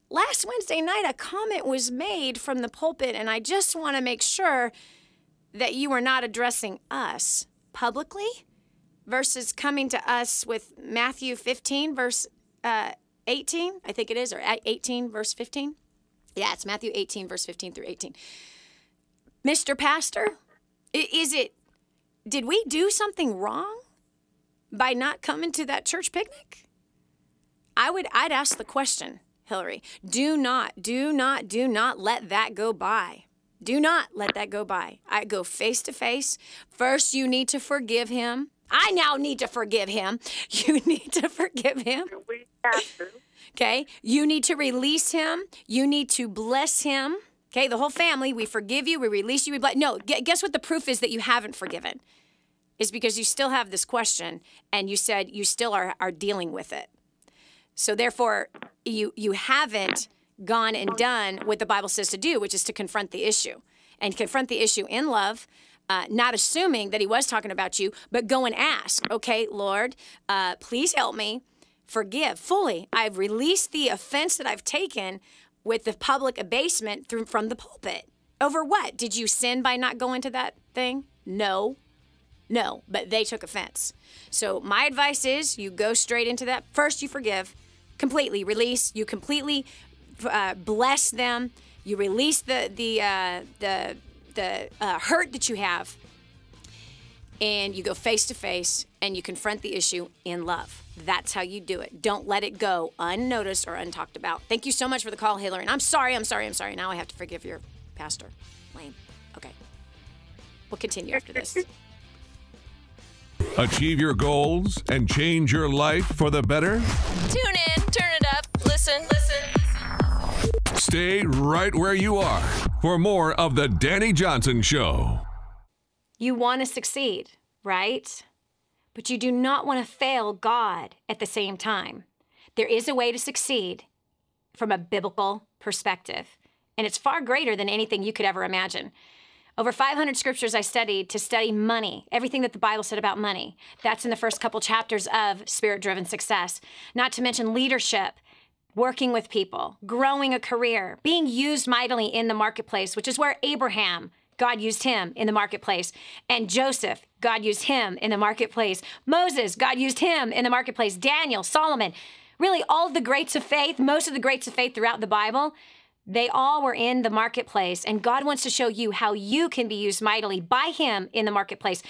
Last Wednesday night, a comment was made from the pulpit, and I just want to make sure that you are not addressing us publicly versus coming to us with Matthew 15, verse 18, I think it is, or 18, verse 15. Yeah, it's Matthew 18, verse 15 through 18. Mr. Pastor, did we do something wrong by not coming to that church picnic? I'd ask the question, Hillary. Do not let that go by. Do not let that go by. I go face to face. First, you need to forgive him. I now need to forgive him. You need to forgive him. We have to. Okay? You need to release him. You need to bless him. Okay? The whole family, we forgive you, we release you, we bless. No, guess what the proof is that you haven't forgiven? Is because you still have this question, and you said you still are dealing with it. So therefore, you haven't gone and done what the Bible says to do, which is to confront the issue. And confront the issue in love, not assuming that he was talking about you, but go and ask, okay, Lord, please help me forgive fully. I've released the offense that I've taken with the public abasement from the pulpit. Over what? Did you sin by not going to that thing? No, but they took offense. So my advice is you go straight into that. First, you forgive, completely release. You completely bless them. You release the hurt that you have, and you go face to face and you confront the issue in love. That's how you do it. Don't let it go unnoticed or untalked about. Thank you so much for the call, Hillary. And I'm sorry. Now I have to forgive your pastor. Lame. Okay. We'll continue after this. Achieve your goals and change your life for the better? Tune in, turn it up, listen. Stay right where you are for more of the Dani Johnson Show. You want to succeed, right? But you do not want to fail God at the same time. There is a way to succeed from a biblical perspective, and it's far greater than anything you could ever imagine. Over 500 scriptures I studied to study money, everything that the Bible said about money. That's in the first couple chapters of Spirit-Driven Success. Not to mention leadership, working with people, growing a career, being used mightily in the marketplace, which is where Abraham, God used him in the marketplace. And Joseph, God used him in the marketplace. Moses, God used him in the marketplace. Daniel, Solomon, really all of the greats of faith, most of the greats of faith throughout the Bible, they all were in the marketplace. And God wants to show you how you can be used mightily by him in the marketplace.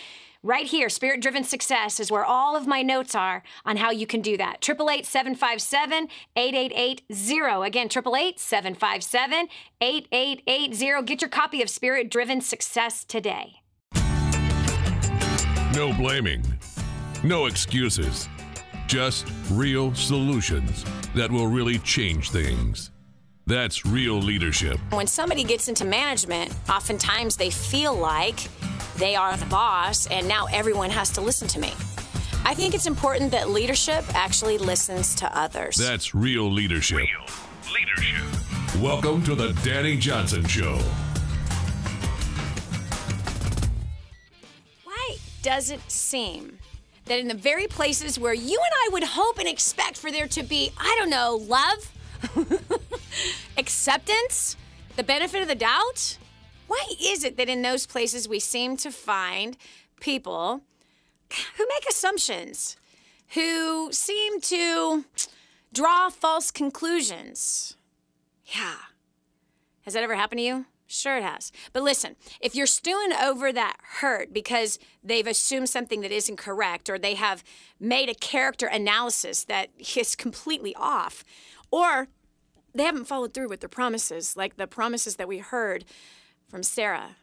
Right here, Spirit-Driven Success is where all of my notes are on how you can do that. 888-757-8880. Again, 888-757-8880. Get your copy of Spirit-Driven Success today. No blaming, no excuses, just real solutions that will really change things. That's real leadership. When somebody gets into management, oftentimes they feel like they are the boss and now everyone has to listen to me. I think it's important that leadership actually listens to others. That's real leadership. Real leadership. Welcome to the Dani Johnson Show. Why does it seem that in the very places where you and I would hope and expect for there to be, love, acceptance, the benefit of the doubt, why is it that in those places we seem to find people who make assumptions, who seem to draw false conclusions? Yeah. Has that ever happened to you? Sure it has. But listen, if you're stewing over that hurt because they've assumed something that isn't correct, or they have made a character analysis that is completely off, or they haven't followed through with their promises, like the promises that we heard from Sarah.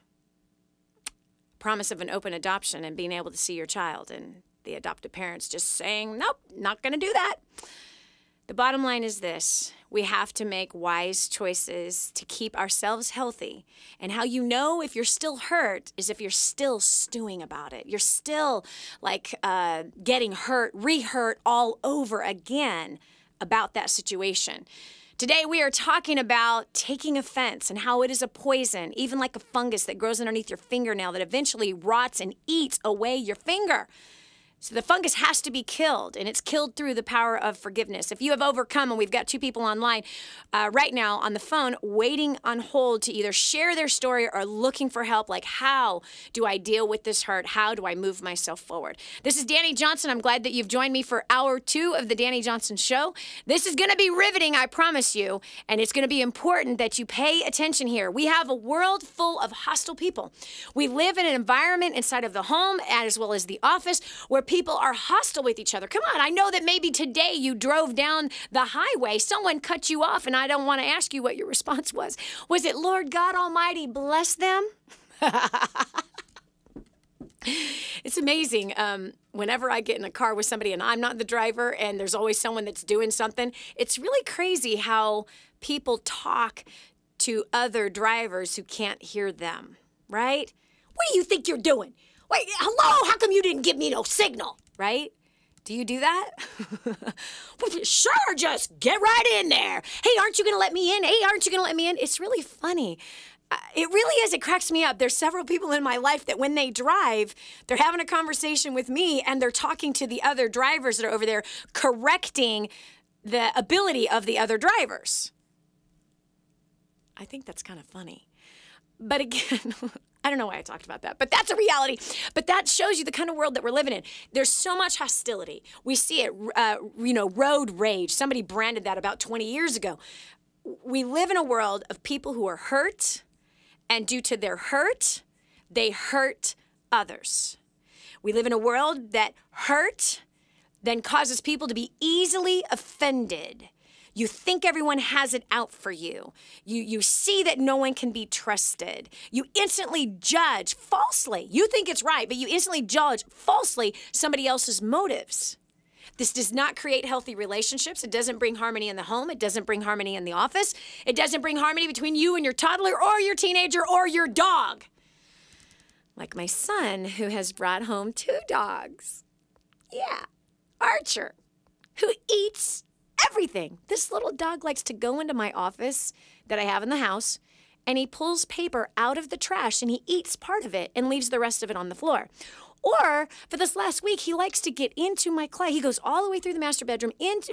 Promise of an open adoption and being able to see your child, and the adoptive parents just saying, nope, not going to do that. The bottom line is this: we have to make wise choices to keep ourselves healthy. And how you know if you're still hurt is if you're still stewing about it. You're still getting hurt, re-hurt all over again about that situation. Today we are talking about taking offense and how it is a poison, even like a fungus that grows underneath your fingernail that eventually rots and eats away your finger. So the fungus has to be killed, and it's killed through the power of forgiveness. If you have overcome, and we've got 2 people online right now on the phone waiting on hold to either share their story or looking for help, like how do I deal with this hurt? How do I move myself forward? This is Dani Johnson. I'm glad that you've joined me for hour 2 of the Dani Johnson Show. This is going to be riveting, I promise you, and it's going to be important that you pay attention here. We have a world full of hostile people. We live in an environment inside of the home as well as the office where people are hostile with each other. Come on, I know that maybe today you drove down the highway, someone cut you off, and I don't want to ask you what your response was. Was it, Lord God Almighty, bless them? It's amazing. Whenever I get in a car with somebody and I'm not the driver and there's always someone that's doing something, it's really crazy how people talk to other drivers who can't hear them, right? What do you think you're doing? Wait, hello, how come you didn't give me no signal, right? Do you do that? Sure, just get right in there. Hey, aren't you going to let me in? Hey, aren't you going to let me in? It's really funny. It really is. It cracks me up. There's several people in my life that when they drive, they're having a conversation with me and they're talking to the other drivers that are over there, correcting the ability of the other drivers. I think that's kind of funny. But again, I don't know why I talked about that, but that's a reality. But that shows you the kind of world that we're living in. There's so much hostility. We see it, road rage. Somebody branded that about 20 years ago. We live in a world of people who are hurt, and due to their hurt, they hurt others. We live in a world that hurt then causes people to be easily offended. You think everyone has it out for you. You see that no one can be trusted. You instantly judge falsely. You think it's right, but you instantly judge falsely somebody else's motives. This does not create healthy relationships. It doesn't bring harmony in the home. It doesn't bring harmony in the office. It doesn't bring harmony between you and your toddler or your teenager or your dog. Like my son, who has brought home 2 dogs. Yeah, Archer, who eats everything. This little dog likes to go into my office that I have in the house, and he pulls paper out of the trash and he eats part of it and leaves the rest of it on the floor. Or for this last week, he likes to get into my closet. He goes all the way through the master bedroom,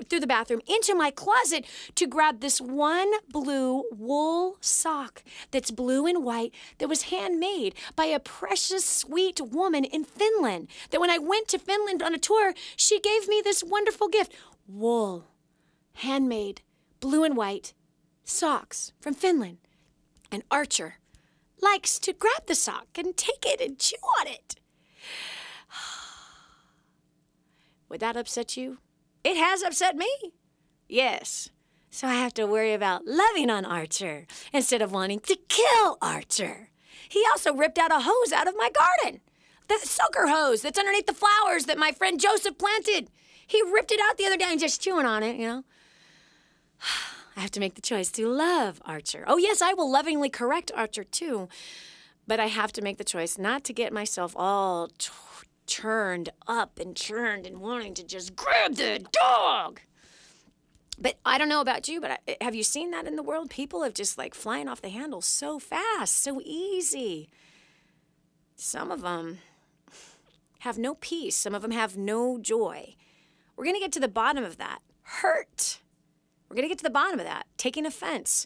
through the bathroom, into my closet to grab this one blue wool sock that's blue and white that was handmade by a precious, sweet woman in Finland. That when I went to Finland on a tour, she gave me this wonderful gift. Wool, handmade, blue and white socks from Finland. And Archer likes to grab the sock and take it and chew on it. Would that upset you? It has upset me. Yes. So I have to worry about loving on Archer instead of wanting to kill Archer. He also ripped out a hose out of my garden. The soaker hose that's underneath the flowers that my friend Joseph planted. He ripped it out the other day and just chewing on it, you know. I have to make the choice to love Archer. Oh, yes, I will lovingly correct Archer, too. But I have to make the choice not to get myself all churned up and churned and wanting to just grab the dog. But I don't know about you, but have you seen that in the world? People have just like flying off the handle so fast, so easy. Some of them have no peace. Some of them have no joy. We're going to get to the bottom of that. Hurt. We're going to get to the bottom of that. Taking offense.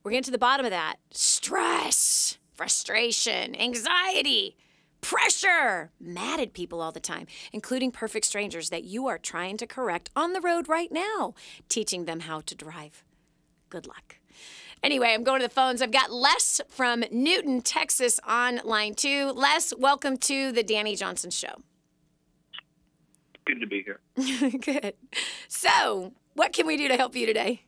We're getting to the bottom of that. Stress. Frustration, anxiety, pressure, mad at people all the time, including perfect strangers that you are trying to correct on the road right now, teaching them how to drive. Good luck. Anyway, I'm going to the phones. I've got Les from Newton, Texas on line 2. Les, welcome to the Dani Johnson Show. Good to be here. Good. So, what can we do to help you today?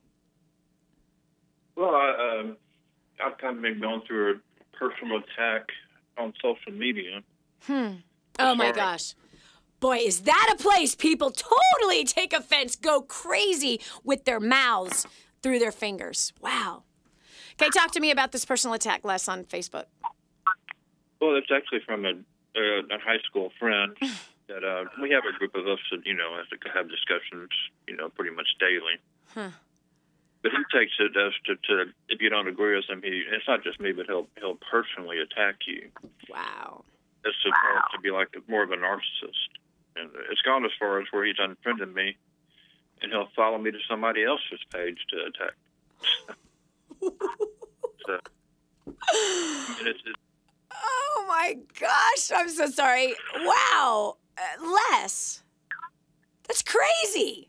Well, I've kind of been going through a personal attack on social media. Oh, my gosh. Boy, is that a place people totally take offense, go crazy with their mouths through their fingers. Wow. Okay, talk to me about this personal attack, Les, on Facebook. Well, it's actually from a high school friend that we have a group of us that, have to have discussions, pretty much daily. Huh. But he takes it as to if you don't agree with him, it's not just me, but he'll personally attack you. Wow. It's to be like more of a narcissist. And it's gone as far as where he's unfriended me, and he'll follow me to somebody else's page to attack. So, and it's oh, my gosh. I'm so sorry. Wow. Les, that's crazy.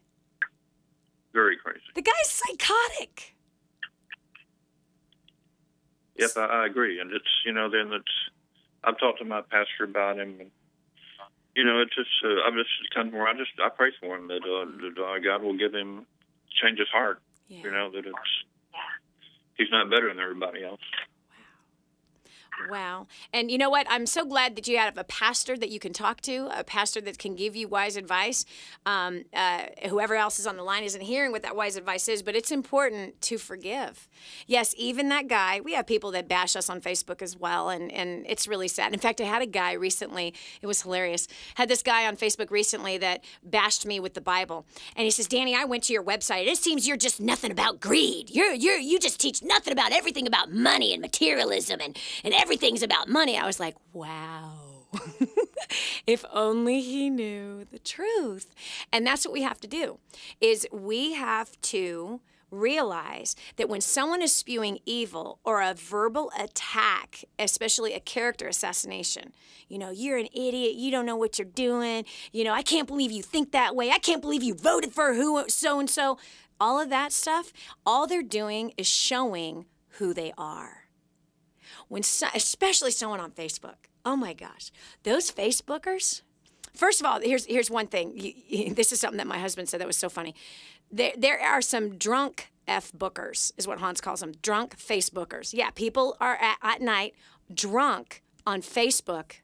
Very crazy. The guy's psychotic. Yep, I agree. And it's, I've talked to my pastor about him. And, it's just, I'm just kind of where I pray for him that God will give him, change his heart. Yeah. That he's not better than everybody else. Wow. And you know what? I'm so glad that you have a pastor that you can talk to, a pastor that can give you wise advice. Whoever else is on the line isn't hearing what that wise advice is, but it's important to forgive. Yes, even that guy, we have people that bash us on Facebook as well, and it's really sad. In fact, I had a guy recently, it was hilarious, had this guy on Facebook recently that bashed me with the Bible. And he says, Dani, I went to your website. It seems you're just nothing about greed. You just teach nothing about everything about money and materialism and everything's about money. I was like, wow. If only he knew the truth. And that's what we have to do, is we have to realize that when someone is spewing evil or a verbal attack, especially a character assassination, you know, you're an idiot, you don't know what you're doing, you know, I can't believe you think that way, I can't believe you voted for who so-and-so, all of that stuff, all they're doing is showing who they are. Especially someone on Facebook. Oh my gosh, those Facebookers. First of all, here's one thing. This is something that my husband said that was so funny. There are some drunk F-bookers, is what Hans calls them, drunk Facebookers. Yeah, people are at night drunk on Facebook,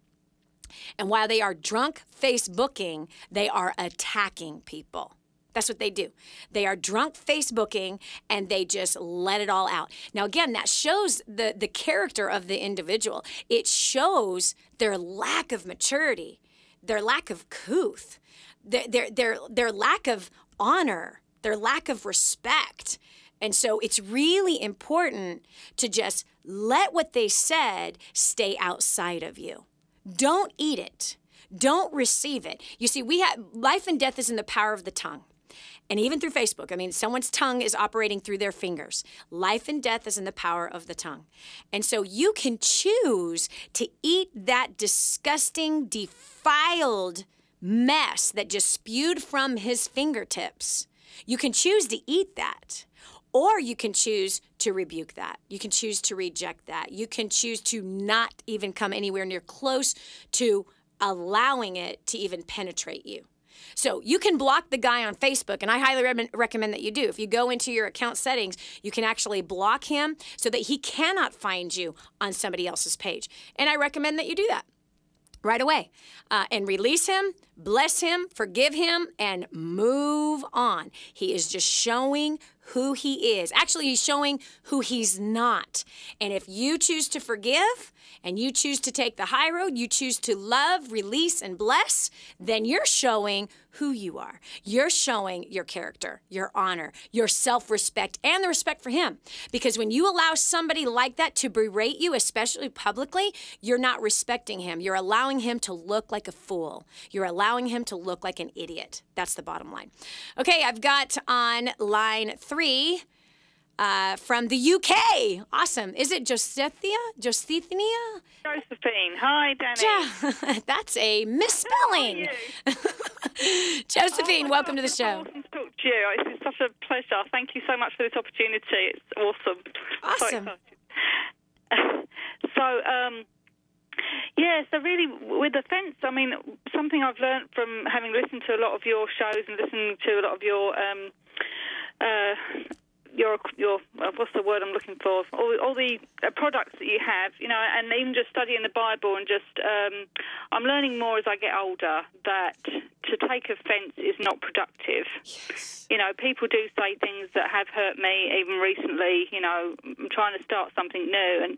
and while they are drunk Facebooking, they are attacking people. That's what they do. They are drunk Facebooking, and they just let it all out. Now, again, that shows the character of the individual. It shows their lack of maturity, their lack of couth, their lack of honor, their lack of respect. And so it's really important to just let what they said stay outside of you. Don't eat it. Don't receive it. You see, life and death is in the power of the tongue. And even through Facebook, I mean, someone's tongue is operating through their fingers. Life and death is in the power of the tongue. And so you can choose to eat that disgusting, defiled mess that just spewed from his fingertips. You can choose to eat that. Or you can choose to rebuke that. You can choose to reject that. You can choose to not even come anywhere near close to allowing it to even penetrate you. So you can block the guy on Facebook, and I highly recommend that you do. If you go into your account settings, you can actually block him so that he cannot find you on somebody else's page. And I recommend that you do that right away. And release him, bless him, forgive him, and move on. He is just showing who he is. Actually, he's showing who he's not. And if you choose to forgive and you choose to take the high road, you choose to love, release, and bless, then you're showing who you are. You're showing your character, your honor, your self-respect, and the respect for him. Because when you allow somebody like that to berate you, especially publicly, you're not respecting him. You're allowing him to look like a fool. You're allowing him to look like an idiot. That's the bottom line. Okay, I've got on line 3 from the UK. Awesome. Is it Josephine? Josephine. Hi, Dani. That's a misspelling. Josephine, welcome to the show. Awesome to talk to you. It's such a pleasure. Thank you so much for this opportunity. It's awesome. Awesome. So really, with offence, I mean, something I've learned from having listened to a lot of your shows and listening to a lot of your what's the word I'm looking for? All the products that you have, you know, and even just studying the Bible and just, I'm learning more as I get older that to take offence is not productive. Yes. You know, people do say things that have hurt me even recently. You know, I'm trying to start something new, and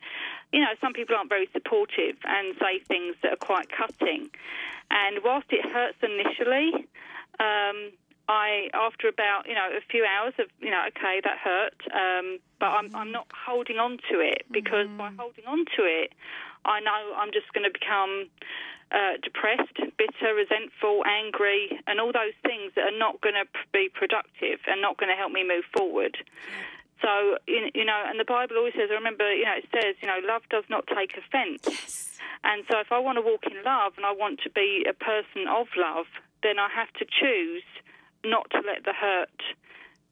you know, some people aren't very supportive and say things that are quite cutting. And whilst it hurts initially, after about, you know, a few hours of, you know, okay, that hurt, but I'm not holding on to it, because by holding on to it, I know I'm just going to become depressed, bitter, resentful, angry, and all those things that are not going to be productive and not going to help me move forward. So, you know, and the Bible always says, I remember, you know, it says, you know, love does not take offence. Yes. And so if I want to walk in love and I want to be a person of love, then I have to choose not to let the hurt,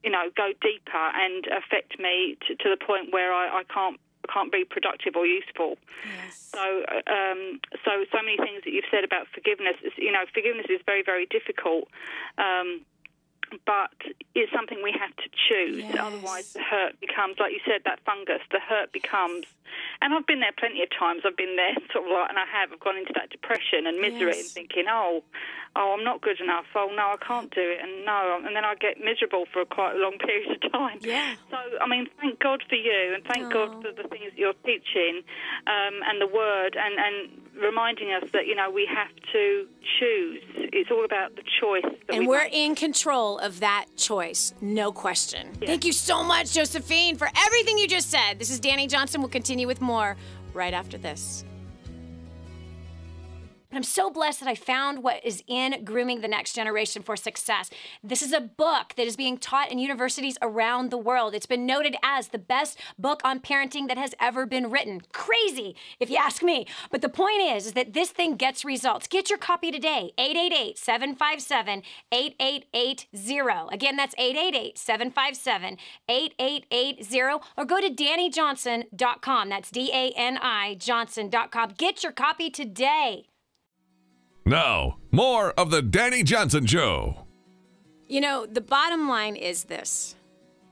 you know, go deeper and affect me to the point where I can't be productive or useful. Yes. So many things that you've said about forgiveness. You know, forgiveness is very, very difficult. But it's something we have to choose. Yes. Otherwise, the hurt becomes, like you said, that fungus. The hurt becomes, and I've been there plenty of times. I've been there sort of like, and I've gone into that depression and misery and thinking, oh, I'm not good enough. Oh, no, I can't do it. And then I get miserable for quite a long period of time. Yeah. So, I mean, thank God for you, and thank God for the things that you're teaching, and the Word, and reminding us that, you know, we have to choose. It's all about the choice. And we're in control of that choice, no question. Yes. Thank you so much, Josephine, for everything you just said. This is Dani Johnson. We'll continue with more right after this. But I'm so blessed that I found what is in Grooming the Next Generation for Success. This is a book that is being taught in universities around the world. It's been noted as the best book on parenting that has ever been written. Crazy, if you ask me. But the point is that this thing gets results. Get your copy today, 888-757-8880. Again, that's 888-757-8880. Or go to DaniJohnson.com. That's D-A-N-I Johnson.com. Get your copy today. Now, more of the Dani Johnson Show. You know, the bottom line is this.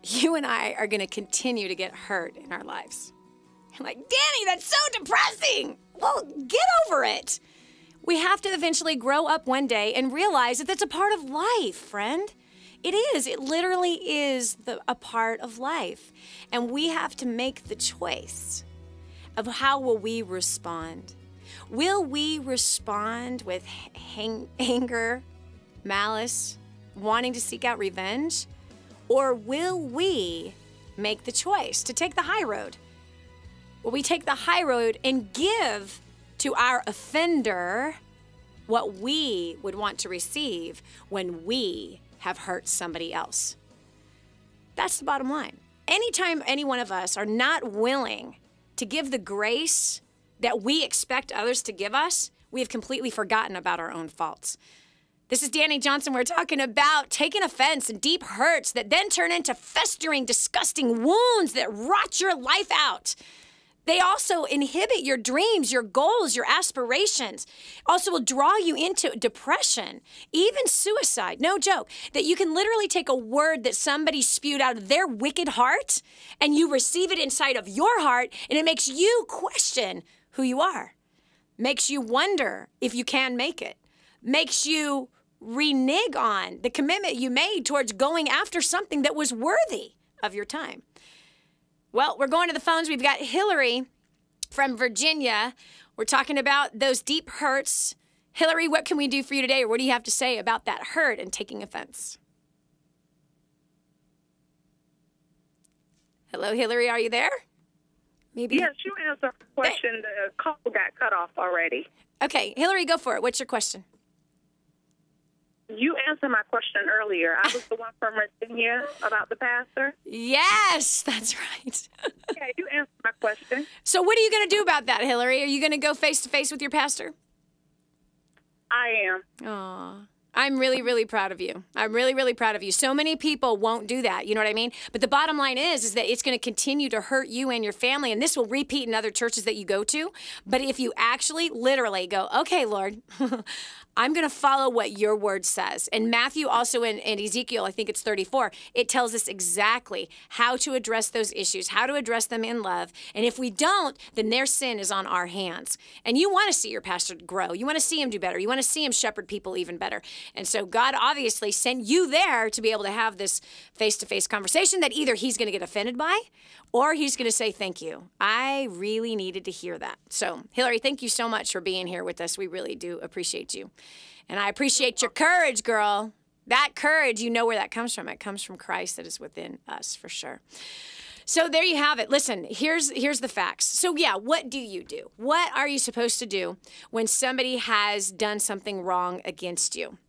You and I are going to continue to get hurt in our lives. I'm like, Dani, that's so depressing. Well, get over it. We have to eventually grow up one day and realize that that's a part of life, friend. It is. It literally is a part of life. And we have to make the choice of how will we respond. Will we respond with anger, malice, wanting to seek out revenge? Or will we make the choice to take the high road? Will we take the high road and give to our offender what we would want to receive when we have hurt somebody else? That's the bottom line. Anytime any one of us are not willing to give the grace that we expect others to give us, we have completely forgotten about our own faults. This is Dani Johnson. We're talking about taking offense and deep hurts that then turn into festering, disgusting wounds that rot your life out. They also inhibit your dreams, your goals, your aspirations. Also will draw you into depression, even suicide. No joke. That you can literally take a word that somebody spewed out of their wicked heart and you receive it inside of your heart and it makes you question who you are. Makes you wonder if you can make it. Makes you renege on the commitment you made towards going after something that was worthy of your time. Well, we're going to the phones. We've got Hillary from Virginia. We're talking about those deep hurts. Hillary, what can we do for you today? Or what do you have to say about that hurt and taking offense? Hello, Hillary, are you there? Maybe. Yes, you answered the question. The call got cut off already. Okay, Hillary, go for it. What's your question? You answered my question earlier. I was the one from Virginia about the pastor. Yes, that's right. Yeah, you answered my question. So what are you going to do about that, Hillary? Are you going to go face-to-face with your pastor? I am. Aw. I'm really, really proud of you. I'm really, really proud of you. So many people won't do that. You know what I mean? But the bottom line is that it's going to continue to hurt you and your family, and this will repeat in other churches that you go to. But if you actually literally go, okay, Lord, I'm going to follow what your word says. And Matthew also in Ezekiel, I think it's 34, it tells us exactly how to address those issues, how to address them in love. And if we don't, then their sin is on our hands. And you want to see your pastor grow. You want to see him do better. You want to see him shepherd people even better. And so God obviously sent you there to be able to have this face-to-face conversation that either he's going to get offended by or he's going to say, thank you. I really needed to hear that. So, Hillary, thank you so much for being here with us. We really do appreciate you. And I appreciate your courage, girl. That courage, you know where that comes from. It comes from Christ that is within us, for sure. So there you have it. Listen, here's the facts. So yeah, what do you do? What are you supposed to do when somebody has done something wrong against you?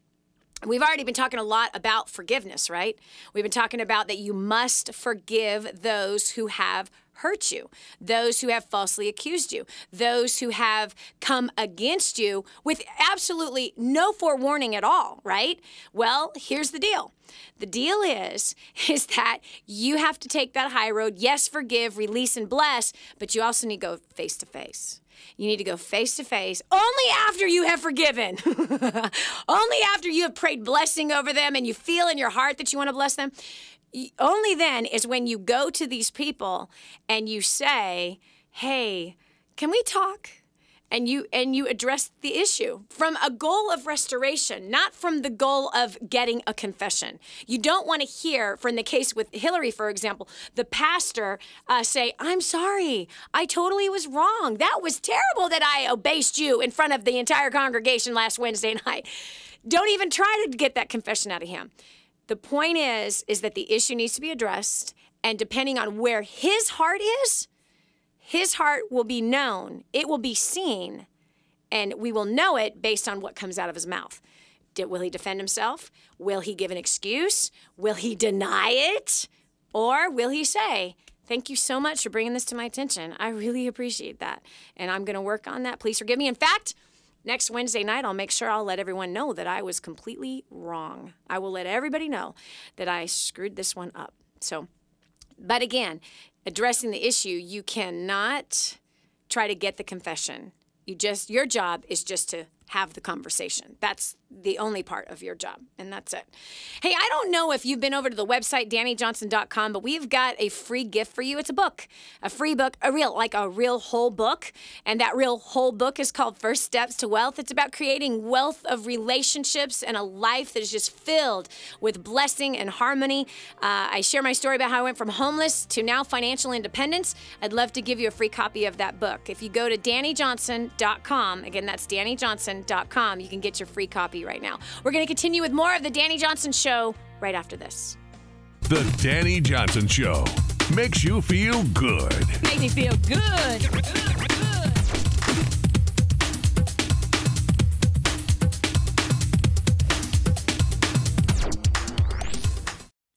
We've already been talking a lot about forgiveness, right? We've been talking about that you must forgive those who have hurt you, those who have falsely accused you, those who have come against you with absolutely no forewarning at all, right? Well, here's the deal. The deal is that you have to take that high road. Yes, forgive, release, and bless, but you also need to go face to face. You need to go face to face only after you have forgiven. Only after you have prayed blessing over them and you feel in your heart that you want to bless them. Only then is when you go to these people and you say, hey, can we talk? And you address the issue from a goal of restoration, not from the goal of getting a confession. You don't want to hear, from the case with Hillary, for example, the pastor say, I'm sorry, I totally was wrong. That was terrible that I abased you in front of the entire congregation last Wednesday night. Don't even try to get that confession out of him. The point is that the issue needs to be addressed, and depending on where his heart is, his heart will be known, it will be seen, And we will know it based on what comes out of his mouth. Will he defend himself? Will he give an excuse? Will he deny it? Or will he say, thank you so much for bringing this to my attention. I really appreciate that. And I'm going to work on that. Please forgive me. In fact, next Wednesday night, I'll make sure I'll let everyone know that I was completely wrong. I will let everybody know that I screwed this one up. So, but again, addressing the issue, you cannot try to get the confession. Your job is just to have the conversation. That's the only part of your job, and that's it. Hey, I don't know if you've been over to the website, DaniJohnson.com, but we've got a free gift for you. It's a book, a free book, a real whole book, and that real whole book is called First Steps to Wealth. It's about creating wealth of relationships and a life that is just filled with blessing and harmony. I share my story about how I went from homeless to now financial independence. I'd love to give you a free copy of that book. If you go to DaniJohnson.com, again, that's DaniJohnson.com, you can get your free copy right now. We're going to continue with more of the Dani Johnson Show right after this. The Dani Johnson Show makes you feel good. Make me feel good.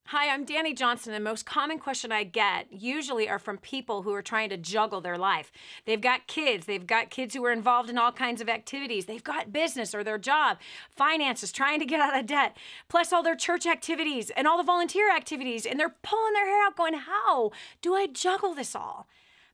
Hi, I'm Dani Johnson, and the most common question I get usually are from people who are trying to juggle their life. They've got kids who are involved in all kinds of activities. They've got business or their job, finances, trying to get out of debt, plus all their church activities and all the volunteer activities, and they're pulling their hair out going, how do I juggle this all?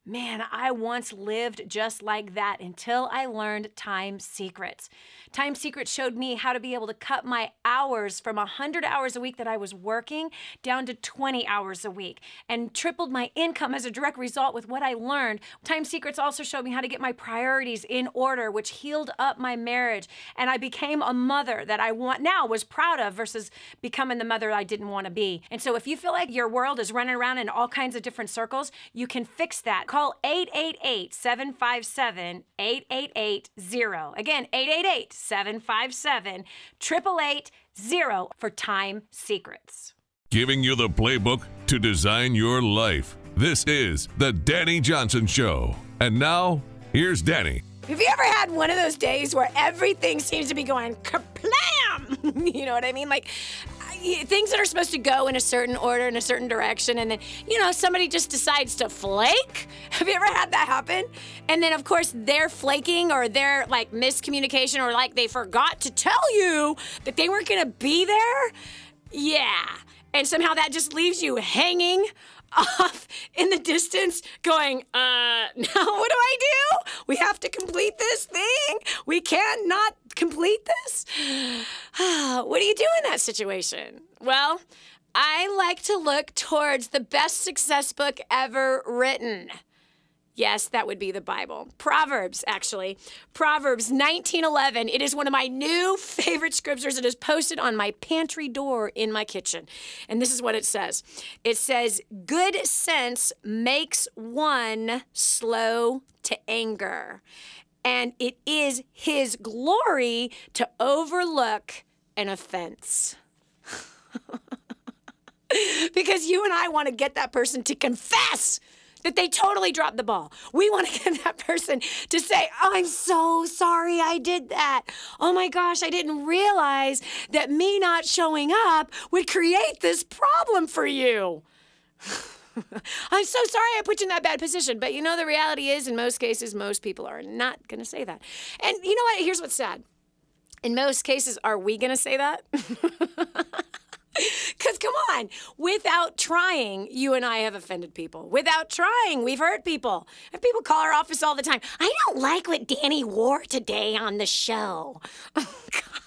Man, I once lived just like that until I learned Time Secrets. Time Secrets showed me how to be able to cut my hours from 100 hours a week that I was working down to 20 hours a week and tripled my income as a direct result with what I learned. Time Secrets also showed me how to get my priorities in order, which healed up my marriage. And I became a mother that I was proud of versus becoming the mother I didn't want to be. And so if you feel like your world is running around in all kinds of different circles, you can fix that. Call 888-757-8880. Again, 888-757-8880 for Time Secrets. Giving you the playbook to design your life. This is the Dani Johnson Show. And now, here's Dani. Have you ever had one of those days where everything seems to be going kaplam? You know what I mean? Like, things that are supposed to go in a certain order, in a certain direction, and then, somebody just decides to flake? Have you ever had that happen? And then, of course, their flaking or their, miscommunication or, they forgot to tell you that they weren't going to be there? Yeah. And somehow that just leaves you hanging off in the distance going, now what do I do? We have to complete this thing? We can't not complete this? What do you do in that situation? Well, I like to look towards the best success book ever written. Yes, that would be the Bible. Proverbs, actually. Proverbs 19:11. It is one of my new favorite scriptures. It is posted on my pantry door in my kitchen. And this is what it says. It says, good sense makes one slow to anger, and it is his glory to overlook an offense. Because you and I want to get that person to confess that they totally dropped the ball. We want to get that person to say, oh, I'm so sorry I did that. Oh my gosh, I didn't realize that me not showing up would create this problem for you. I'm so sorry I put you in that bad position. But the reality is, in most cases, most people are not going to say that. And you know what? Here's what's sad. In most cases, are we going to say that? Because, come on, without trying, you and I have offended people. Without trying, we've hurt people. And people call our office all the time. I don't like what Dani wore today on the show. Oh,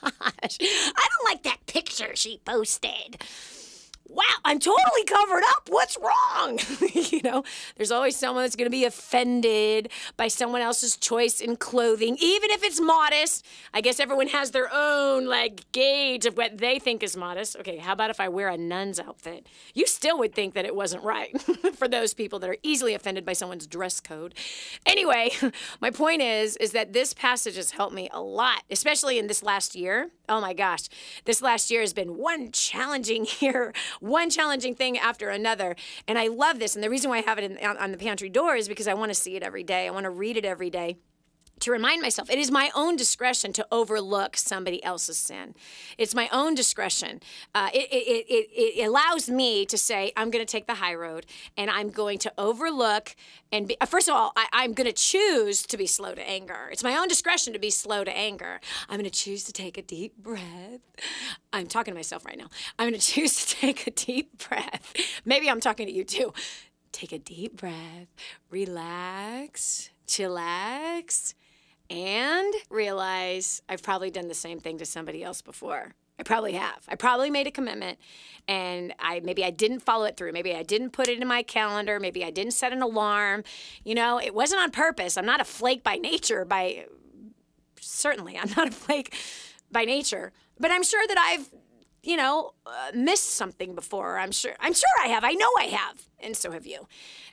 gosh. I don't like that picture she posted. Wow, I'm totally covered up. What's wrong? There's always someone that's going to be offended by someone else's choice in clothing, even if it's modest. I guess everyone has their own, gauge of what they think is modest. Okay, how about if I wear a nun's outfit? You still would think that it wasn't right for those people that are easily offended by someone's dress code. Anyway, my point is that this passage has helped me a lot, especially in this last year. Oh my gosh, this last year has been one challenging year. One challenging thing after another. And I love this. And the reason why I have it on the pantry door is because I want to see it every day. I want to read it every day. to remind myself it is my own discretion to overlook somebody else's sin. It's my own discretion. It allows me to say, I'm going to take the high road, and I'm going to overlook and be, first of all, I'm going to choose to be slow to anger. It's my own discretion to be slow to anger. I'm going to choose to take a deep breath. I'm talking to myself right now. I'm going to choose to take a deep breath. Maybe I'm talking to you too. Take a deep breath, relax, chillax, and realize I've probably done the same thing to somebody else before. I probably have. I probably made a commitment, and maybe I didn't follow it through. Maybe I didn't put it in my calendar. Maybe I didn't set an alarm. You know, it wasn't on purpose. I'm not a flake by nature. Certainly, I'm not a flake by nature. But I'm sure that I've, missed something before. I'm sure I have. I know I have, and so have you.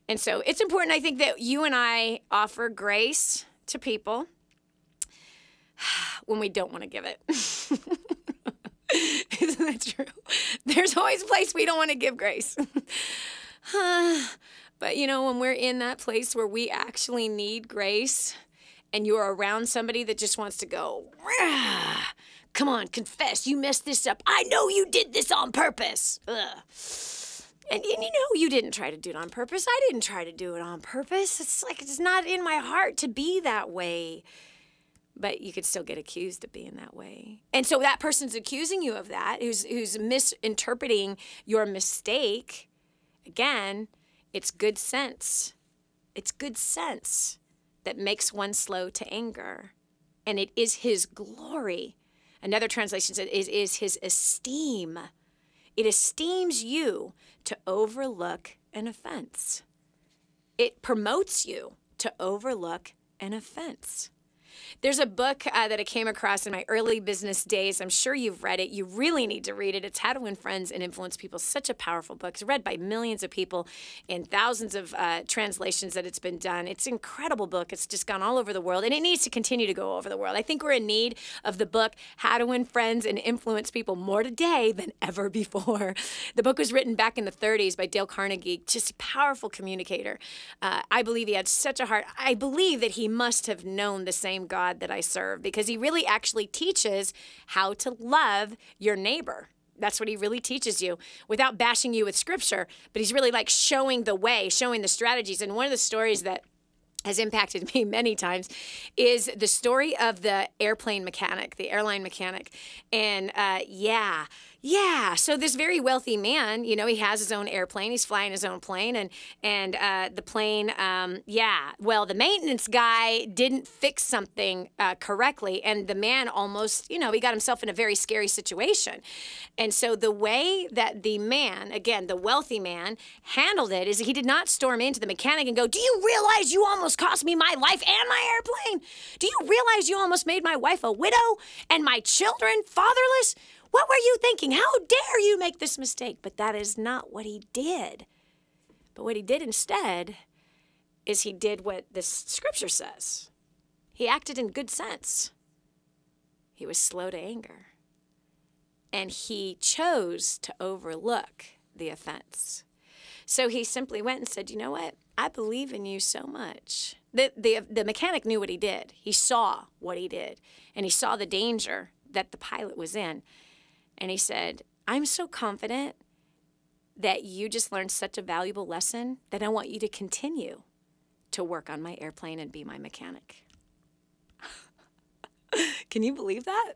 And so it's important, I think, that you and I offer grace to people when we don't want to give it. Isn't that true? There's always a place we don't want to give grace. But, when we're in that place where we actually need grace and you're around somebody that just wants to go, come on, confess, you messed this up. I know you did this on purpose. Ugh. And you didn't try to do it on purpose. I didn't try to do it on purpose. It's like it's not in my heart to be that way. But you could still get accused of being that way. And so that person's accusing you of that, who's misinterpreting your mistake. Again, it's good sense. It's good sense that makes one slow to anger. And it is his glory. Another translation says it is his esteem. It esteems you to overlook an offense. It promotes you to overlook an offense. There's a book that I came across in my early business days. I'm sure you've read it. You really need to read it. It's How to Win Friends and Influence People. Such a powerful book. It's read by millions of people in thousands of translations that it's been done. It's an incredible book. It's just gone all over the world, and it needs to continue to go over the world. I think we're in need of the book How to Win Friends and Influence People more today than ever before. The book was written back in the 30s by Dale Carnegie, just a powerful communicator. I believe he had such a heart. I believe that he must have known the same God that I serve, because he really actually teaches how to love your neighbor. That's what he really teaches you without bashing you with scripture, but he's really like showing the way, showing the strategies. And one of the stories that has impacted me many times is the story of the airline mechanic. And so this very wealthy man, he has his own airplane. He's flying his own plane. And the plane, the maintenance guy didn't fix something correctly. And the man almost, he got himself in a very scary situation. And so the way that the man, again, the wealthy man, handled it is he did not storm into the mechanic and go, "Do you realize you almost cost me my life and my airplane? Do you realize you almost made my wife a widow and my children fatherless? What were you thinking? How dare you make this mistake?" But that is not what he did. But what he did instead is he did what this scripture says. He acted in good sense. He was slow to anger. And he chose to overlook the offense. So he simply went and said, "You know what? I believe in you so much." The mechanic knew what he did. He saw what he did. And he saw the danger that the pilot was in. And he said, "I'm so confident that you just learned such a valuable lesson that I want you to continue to work on my airplane and be my mechanic." Can you believe that?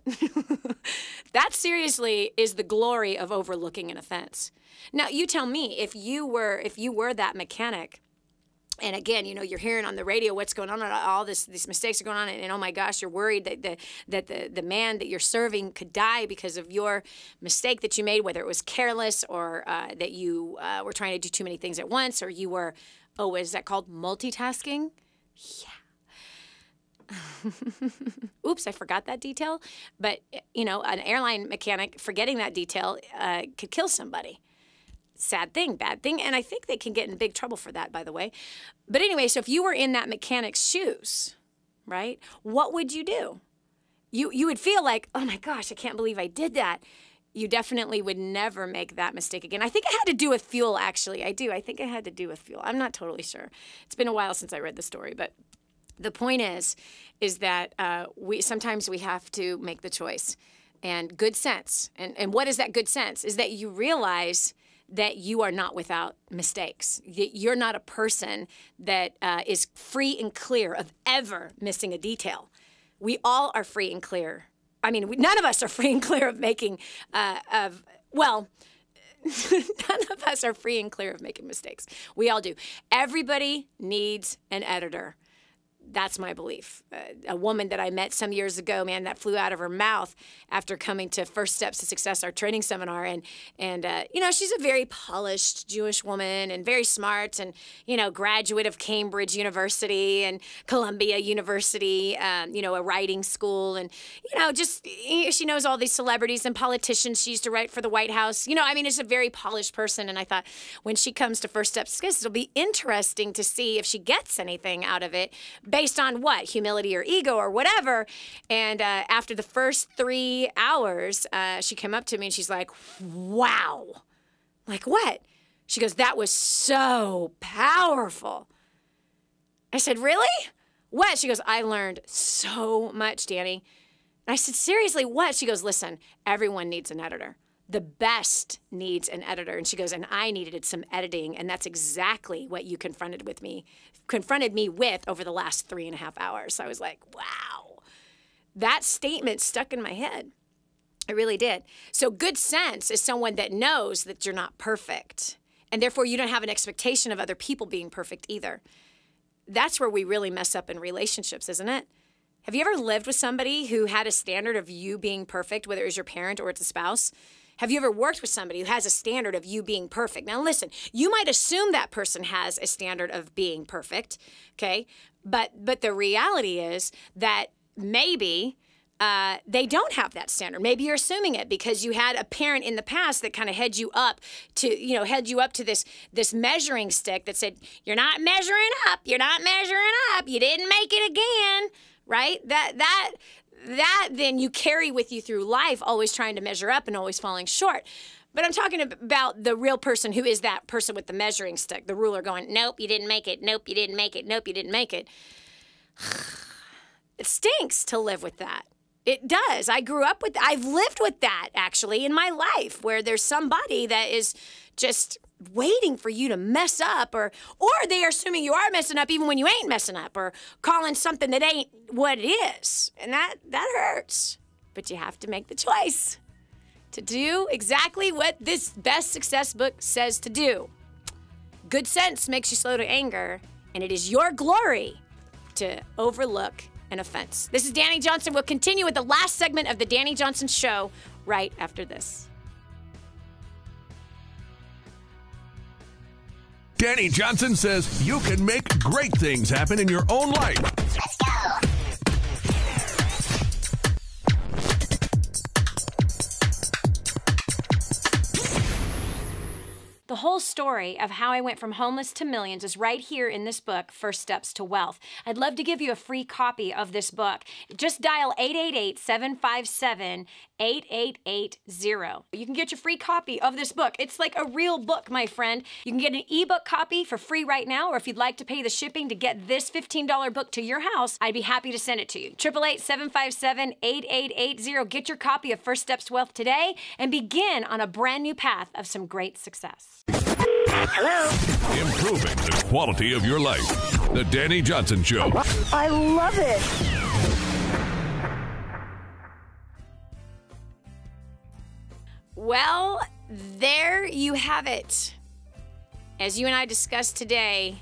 That seriously is the glory of overlooking an offense. Now, you tell me, if you were that mechanic, and again, you're hearing on the radio what's going on, all these mistakes are going on, and oh my gosh, you're worried that the man that you're serving could die because of your mistake that you made, whether it was careless or that you were trying to do too many things at once, or you were, is that called multitasking? Yeah. Oops, I forgot that detail. But, an airline mechanic forgetting that detail could kill somebody. Sad thing, bad thing. And I think they can get in big trouble for that, by the way. But anyway, so if you were in that mechanic's shoes, right, what would you do? You would feel like, oh my gosh, I can't believe I did that. You definitely would never make that mistake again. I think it had to do with fuel, actually. I do. I think it had to do with fuel. I'm not totally sure. It's been a while since I read the story, but The point is that sometimes we have to make the choice. And good sense, and what is that good sense? Is that you realize that you are not without mistakes. You're not a person that is free and clear of ever missing a detail. We all are free and clear. I mean, none of us are free and clear of making, none of us are free and clear of making mistakes. We all do. Everybody needs an editor. That's my belief. A woman that I met some years ago, man, that flew out of her mouth after coming to First Steps to Success, our training seminar. And she's a very polished Jewish woman and very smart and, graduate of Cambridge University and Columbia University, a writing school. And, she knows all these celebrities and politicians. She used to write for the White House. It's a very polished person. And I thought when she comes to First Steps to Success, it'll be interesting to see if she gets anything out of it. Based on what? Humility or ego or whatever. And after the first 3 hours, she came up to me and she's like, wow. Like what? She goes, that was so powerful. I said, really? What? She goes, I learned so much, Dani. And I said, seriously, what? She goes, listen, everyone needs an editor. The best needs an editor. And she goes, and I needed some editing. And that's exactly what you confronted me with over the last 3.5 hours. So I was like, wow, that statement stuck in my head. It really did. So good sense is someone that knows that you're not perfect. And therefore you don't have an expectation of other people being perfect either. That's where we really mess up in relationships, isn't it? Have you ever lived with somebody who had a standard of you being perfect, whether it was your parent or it's a spouse? Have you ever worked with somebody who has a standard of you being perfect? Now, listen, you might assume that person has a standard of being perfect, okay? But the reality is that maybe they don't have that standard. Maybe you're assuming it because you had a parent in the past that kind of held you up to this measuring stick that said, you're not measuring up, you didn't make it again, right? That then you carry with you through life, always trying to measure up and always falling short. But I'm talking about the real person who is that person with the measuring stick, the ruler going, nope, you didn't make it. Nope, you didn't make it. Nope, you didn't make it. It stinks to live with that. It does. I've lived with that actually in my life where there's somebody that is just waiting for you to mess up or they are assuming you are messing up even when you ain't messing up or calling something that ain't what it is. And that hurts. But you have to make the choice to do exactly what this best success book says to do. Good sense makes you slow to anger, and it is your glory to overlook an offense. This is Dani Johnson. We'll continue with the last segment of the Dani Johnson Show right after this. Dani Johnson says you can make great things happen in your own life. Let's go. The whole story of how I went from homeless to millions is right here in this book, First Steps to Wealth. I'd love to give you a free copy of this book. Just dial 888-757-8880. You can get your free copy of this book. It's like a real book, my friend. You can get an ebook copy for free right now, or if you'd like to pay the shipping to get this $15 book to your house, I'd be happy to send it to you. 888-757-8880. Get your copy of First Steps to Wealth today and begin on a brand new path of some great success. Hello. Improving the quality of your life. The Dani Johnson Show. I love it. Well, there you have it. As you and I discussed today,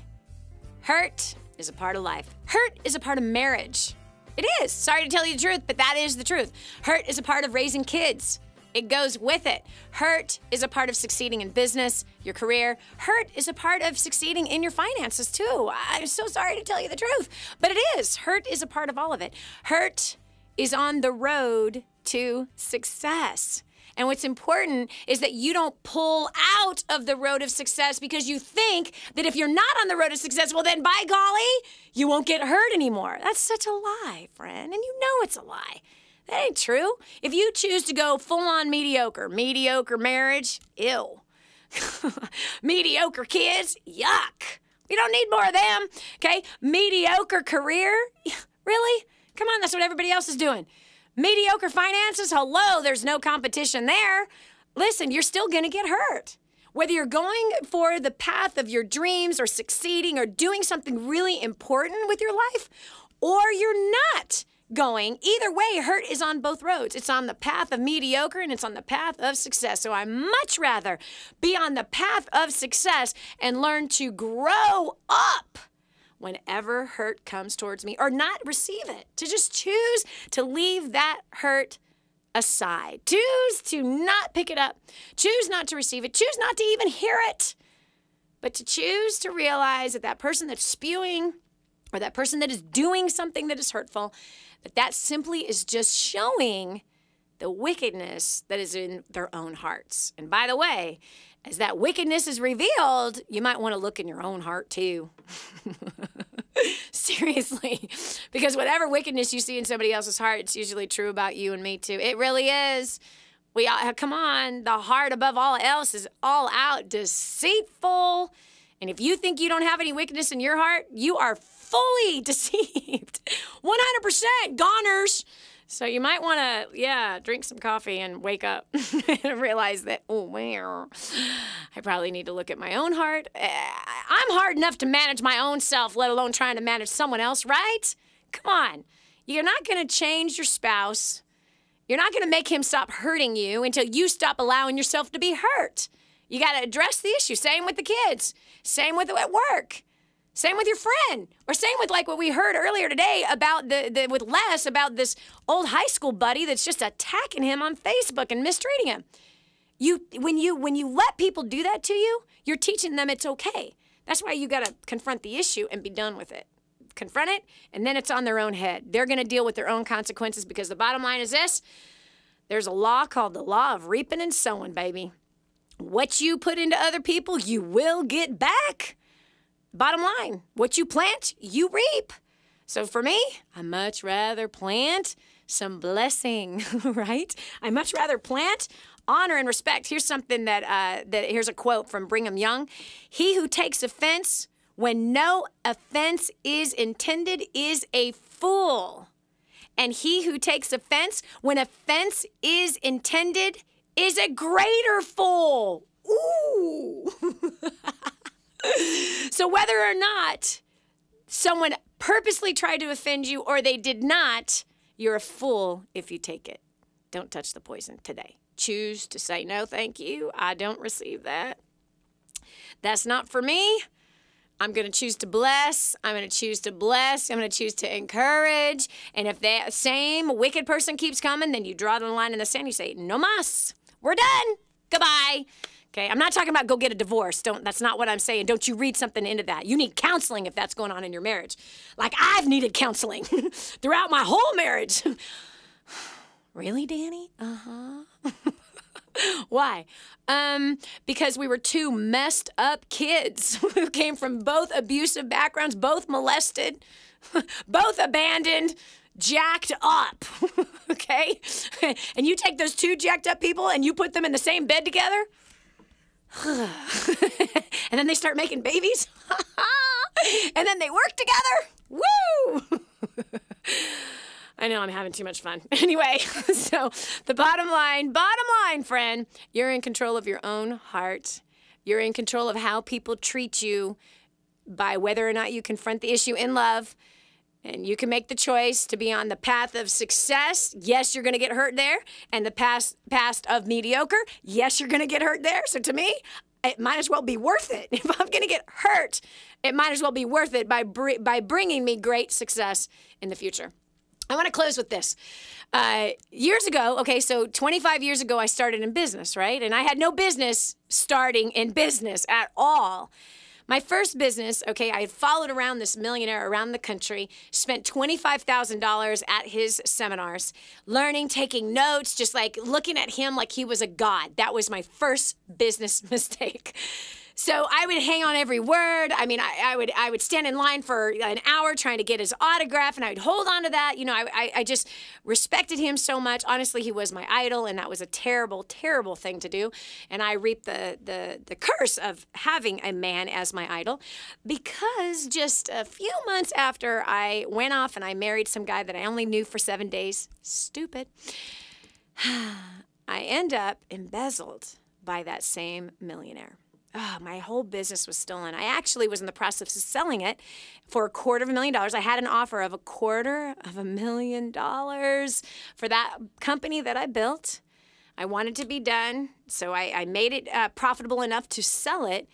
hurt is a part of life. Hurt is a part of marriage. It is. Sorry to tell you the truth, but that is the truth. Hurt is a part of raising kids. It goes with it. Hurt is a part of succeeding in business, your career. Hurt is a part of succeeding in your finances, too. I'm so sorry to tell you the truth, but it is. Hurt is a part of all of it. Hurt is on the road to success. And what's important is that you don't pull out of the road of success because you think that if you're not on the road of success, well, then by golly, you won't get hurt anymore. That's such a lie, friend, and you know it's a lie. That ain't true. If you choose to go full-on mediocre marriage, ew. Mediocre kids, yuck. We don't need more of them, okay? Mediocre career? Really? Come on, that's what everybody else is doing. Mediocre finances? Hello, there's no competition there. Listen, you're still going to get hurt. Whether you're going for the path of your dreams or succeeding or doing something really important with your life, or you're not going, either way, hurt is on both roads. It's on the path of mediocre and it's on the path of success. So I much rather be on the path of success and learn to grow up whenever hurt comes towards me, or not receive it, to just choose to leave that hurt aside. Choose to not pick it up. Choose not to receive it. Choose not to even hear it. But to choose to realize that that person that's spewing or that person that is doing something that is hurtful, that simply is just showing the wickedness that is in their own hearts. And by the way, as that wickedness is revealed, you might want to look in your own heart too. Seriously. Because whatever wickedness you see in somebody else's heart, it's usually true about you and me too. It really is. Come on, the heart above all else is all out deceitful. And if you think you don't have any wickedness in your heart, you are fully deceived. 100% goners. So you might want to, drink some coffee and wake up and realize that, I probably need to look at my own heart. I'm hard enough to manage my own self, let alone trying to manage someone else, right? Come on. You're not going to change your spouse. You're not going to make him stop hurting you until you stop allowing yourself to be hurt. You got to address the issue. Same with the kids. Same with at work. Same with your friend, or same with like what we heard earlier today about with Les about this old high school buddy that's just attacking him on Facebook and mistreating him. When you let people do that to you, you're teaching them it's okay. That's why you got to confront the issue and be done with it. Confront it, and then it's on their own head. They're going to deal with their own consequences, because the bottom line is this: there's a law called the law of reaping and sowing, baby. What you put into other people, you will get back. Bottom line, what you plant, you reap. So for me, I much rather plant some blessing, right? I much rather plant honor and respect. Here's something here's a quote from Brigham Young. He who takes offense when no offense is intended is a fool. And he who takes offense when offense is intended is a greater fool. Ooh. So whether or not someone purposely tried to offend you or they did not, you're a fool if you take it. Don't touch the poison today. Choose to say, no, thank you. I don't receive that. That's not for me. I'm going to choose to bless. I'm going to choose to bless. I'm going to choose to encourage. And if that same wicked person keeps coming, then you draw the line in the sand. You say, no mas. We're done. Goodbye. Okay, I'm not talking about go get a divorce. That's not what I'm saying. Don't you read something into that. You need counseling if that's going on in your marriage. Like I've needed counseling throughout my whole marriage. Really, Dani? Uh-huh. Why? Because we were two messed up kids who came from both abusive backgrounds, both molested, both abandoned, jacked up, okay? And you take those two jacked up people and you put them in the same bed together, and then they start making babies, and then they work together. Woo! I know I'm having too much fun. Anyway, so the bottom line, friend, you're in control of your own heart. You're in control of how people treat you by whether or not you confront the issue in love. And you can make the choice to be on the path of success. Yes, you're going to get hurt there. And the path of mediocre. Yes, you're going to get hurt there. So to me, it might as well be worth it. If I'm going to get hurt, it might as well be worth it by bringing me great success in the future. I want to close with this. Years ago, so 25 years ago, I started in business, right? And I had no business starting in business at all. My first business, I had followed around this millionaire around the country, spent $25,000 at his seminars, learning, taking notes, just like looking at him like he was a god. That was my first business mistake. So I would hang on every word. I mean, I would stand in line for an hour trying to get his autograph, and I would hold on to that. You know, I just respected him so much. Honestly, he was my idol, and that was a terrible, terrible thing to do. And I reaped the curse of having a man as my idol, because just a few months after I went off and I married some guy that I only knew for 7 days, stupid, I end up embezzled by that same millionaire. Oh, my whole business was stolen. I actually was in the process of selling it for $250,000. I had an offer of $250,000 for that company that I built. I wanted to be done, so I made it profitable enough to sell it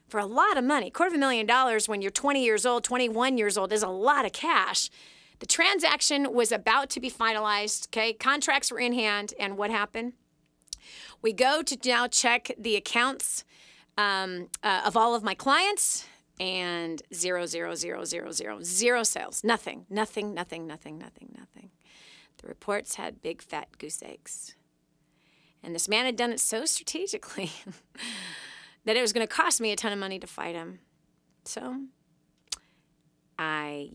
for a lot of money. $250,000 when you're 20 years old, 21 years old is a lot of cash. The transaction was about to be finalized, okay? Contracts were in hand, and what happened? We go to now check the accounts of all of my clients, and zero sales, nothing. The reports had big fat goose eggs. And this man had done it so strategically that it was going to cost me a ton of money to fight him. So, I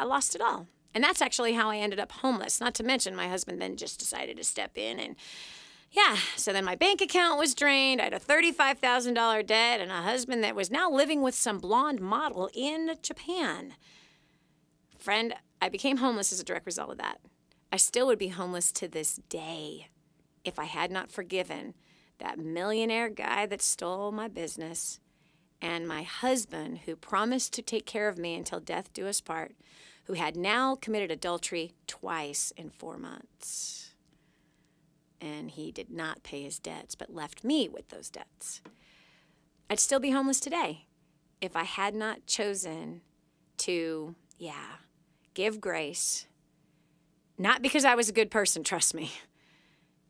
lost it all. And that's actually how I ended up homeless. Not to mention my husband then just decided to step in and so then my bank account was drained. I had a $35,000 debt and a husband that was now living with some blonde model in Japan. Friend, I became homeless as a direct result of that. I still would be homeless to this day if I had not forgiven that millionaire guy that stole my business and my husband who promised to take care of me until death do us part, who had now committed adultery twice in 4 months. And he did not pay his debts, but left me with those debts. I'd still be homeless today if I had not chosen to, give grace. Not because I was a good person, trust me.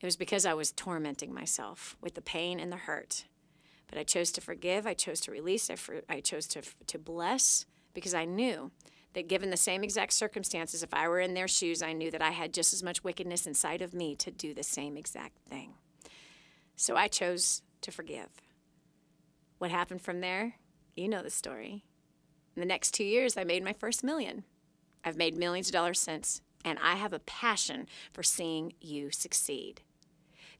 It was because I was tormenting myself with the pain and the hurt. But I chose to forgive, I chose to release, I chose to bless, because I knew that given the same exact circumstances, if I were in their shoes, I knew that I had just as much wickedness inside of me to do the same exact thing. So I chose to forgive. What happened from there? You know the story. In the next 2 years, I made my first $1 million. I've made millions of dollars since, and I have a passion for seeing you succeed.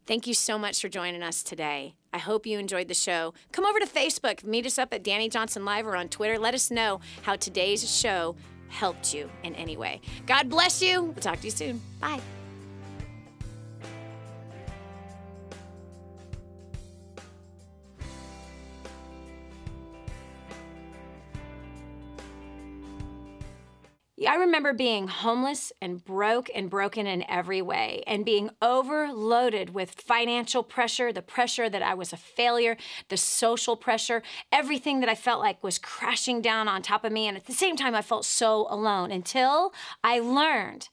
Thank you so much for joining us today. I hope you enjoyed the show. Come over to Facebook. Meet us up at Dani Johnson Live or on Twitter. Let us know how today's show helped you in any way. God bless you. We'll talk to you soon. Bye. I remember being homeless and broken in every way, and being overloaded with financial pressure, the pressure that I was a failure, the social pressure, everything that I felt like was crashing down on top of me. And at the same time, I felt so alone until I learned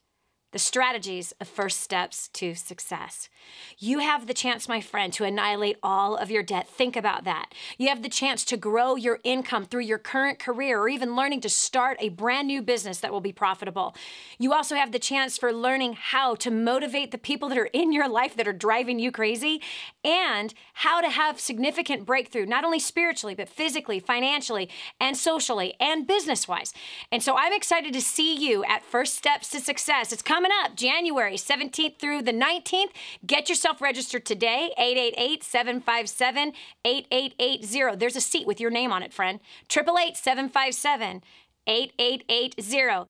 the strategies of first steps to success. You have the chance, my friend, to annihilate all of your debt. Think about that. You have the chance to grow your income through your current career, or even learning to start a brand new business that will be profitable. You also have the chance for learning how to motivate the people that are in your life that are driving you crazy, and how to have significant breakthrough, not only spiritually, but physically, financially, and socially, and business-wise. And so I'm excited to see you at First Steps to Success. It's coming up January 17th through the 19th. Get yourself registered today, 888-757-8880. There's a seat with your name on it, friend. 888-757-8880.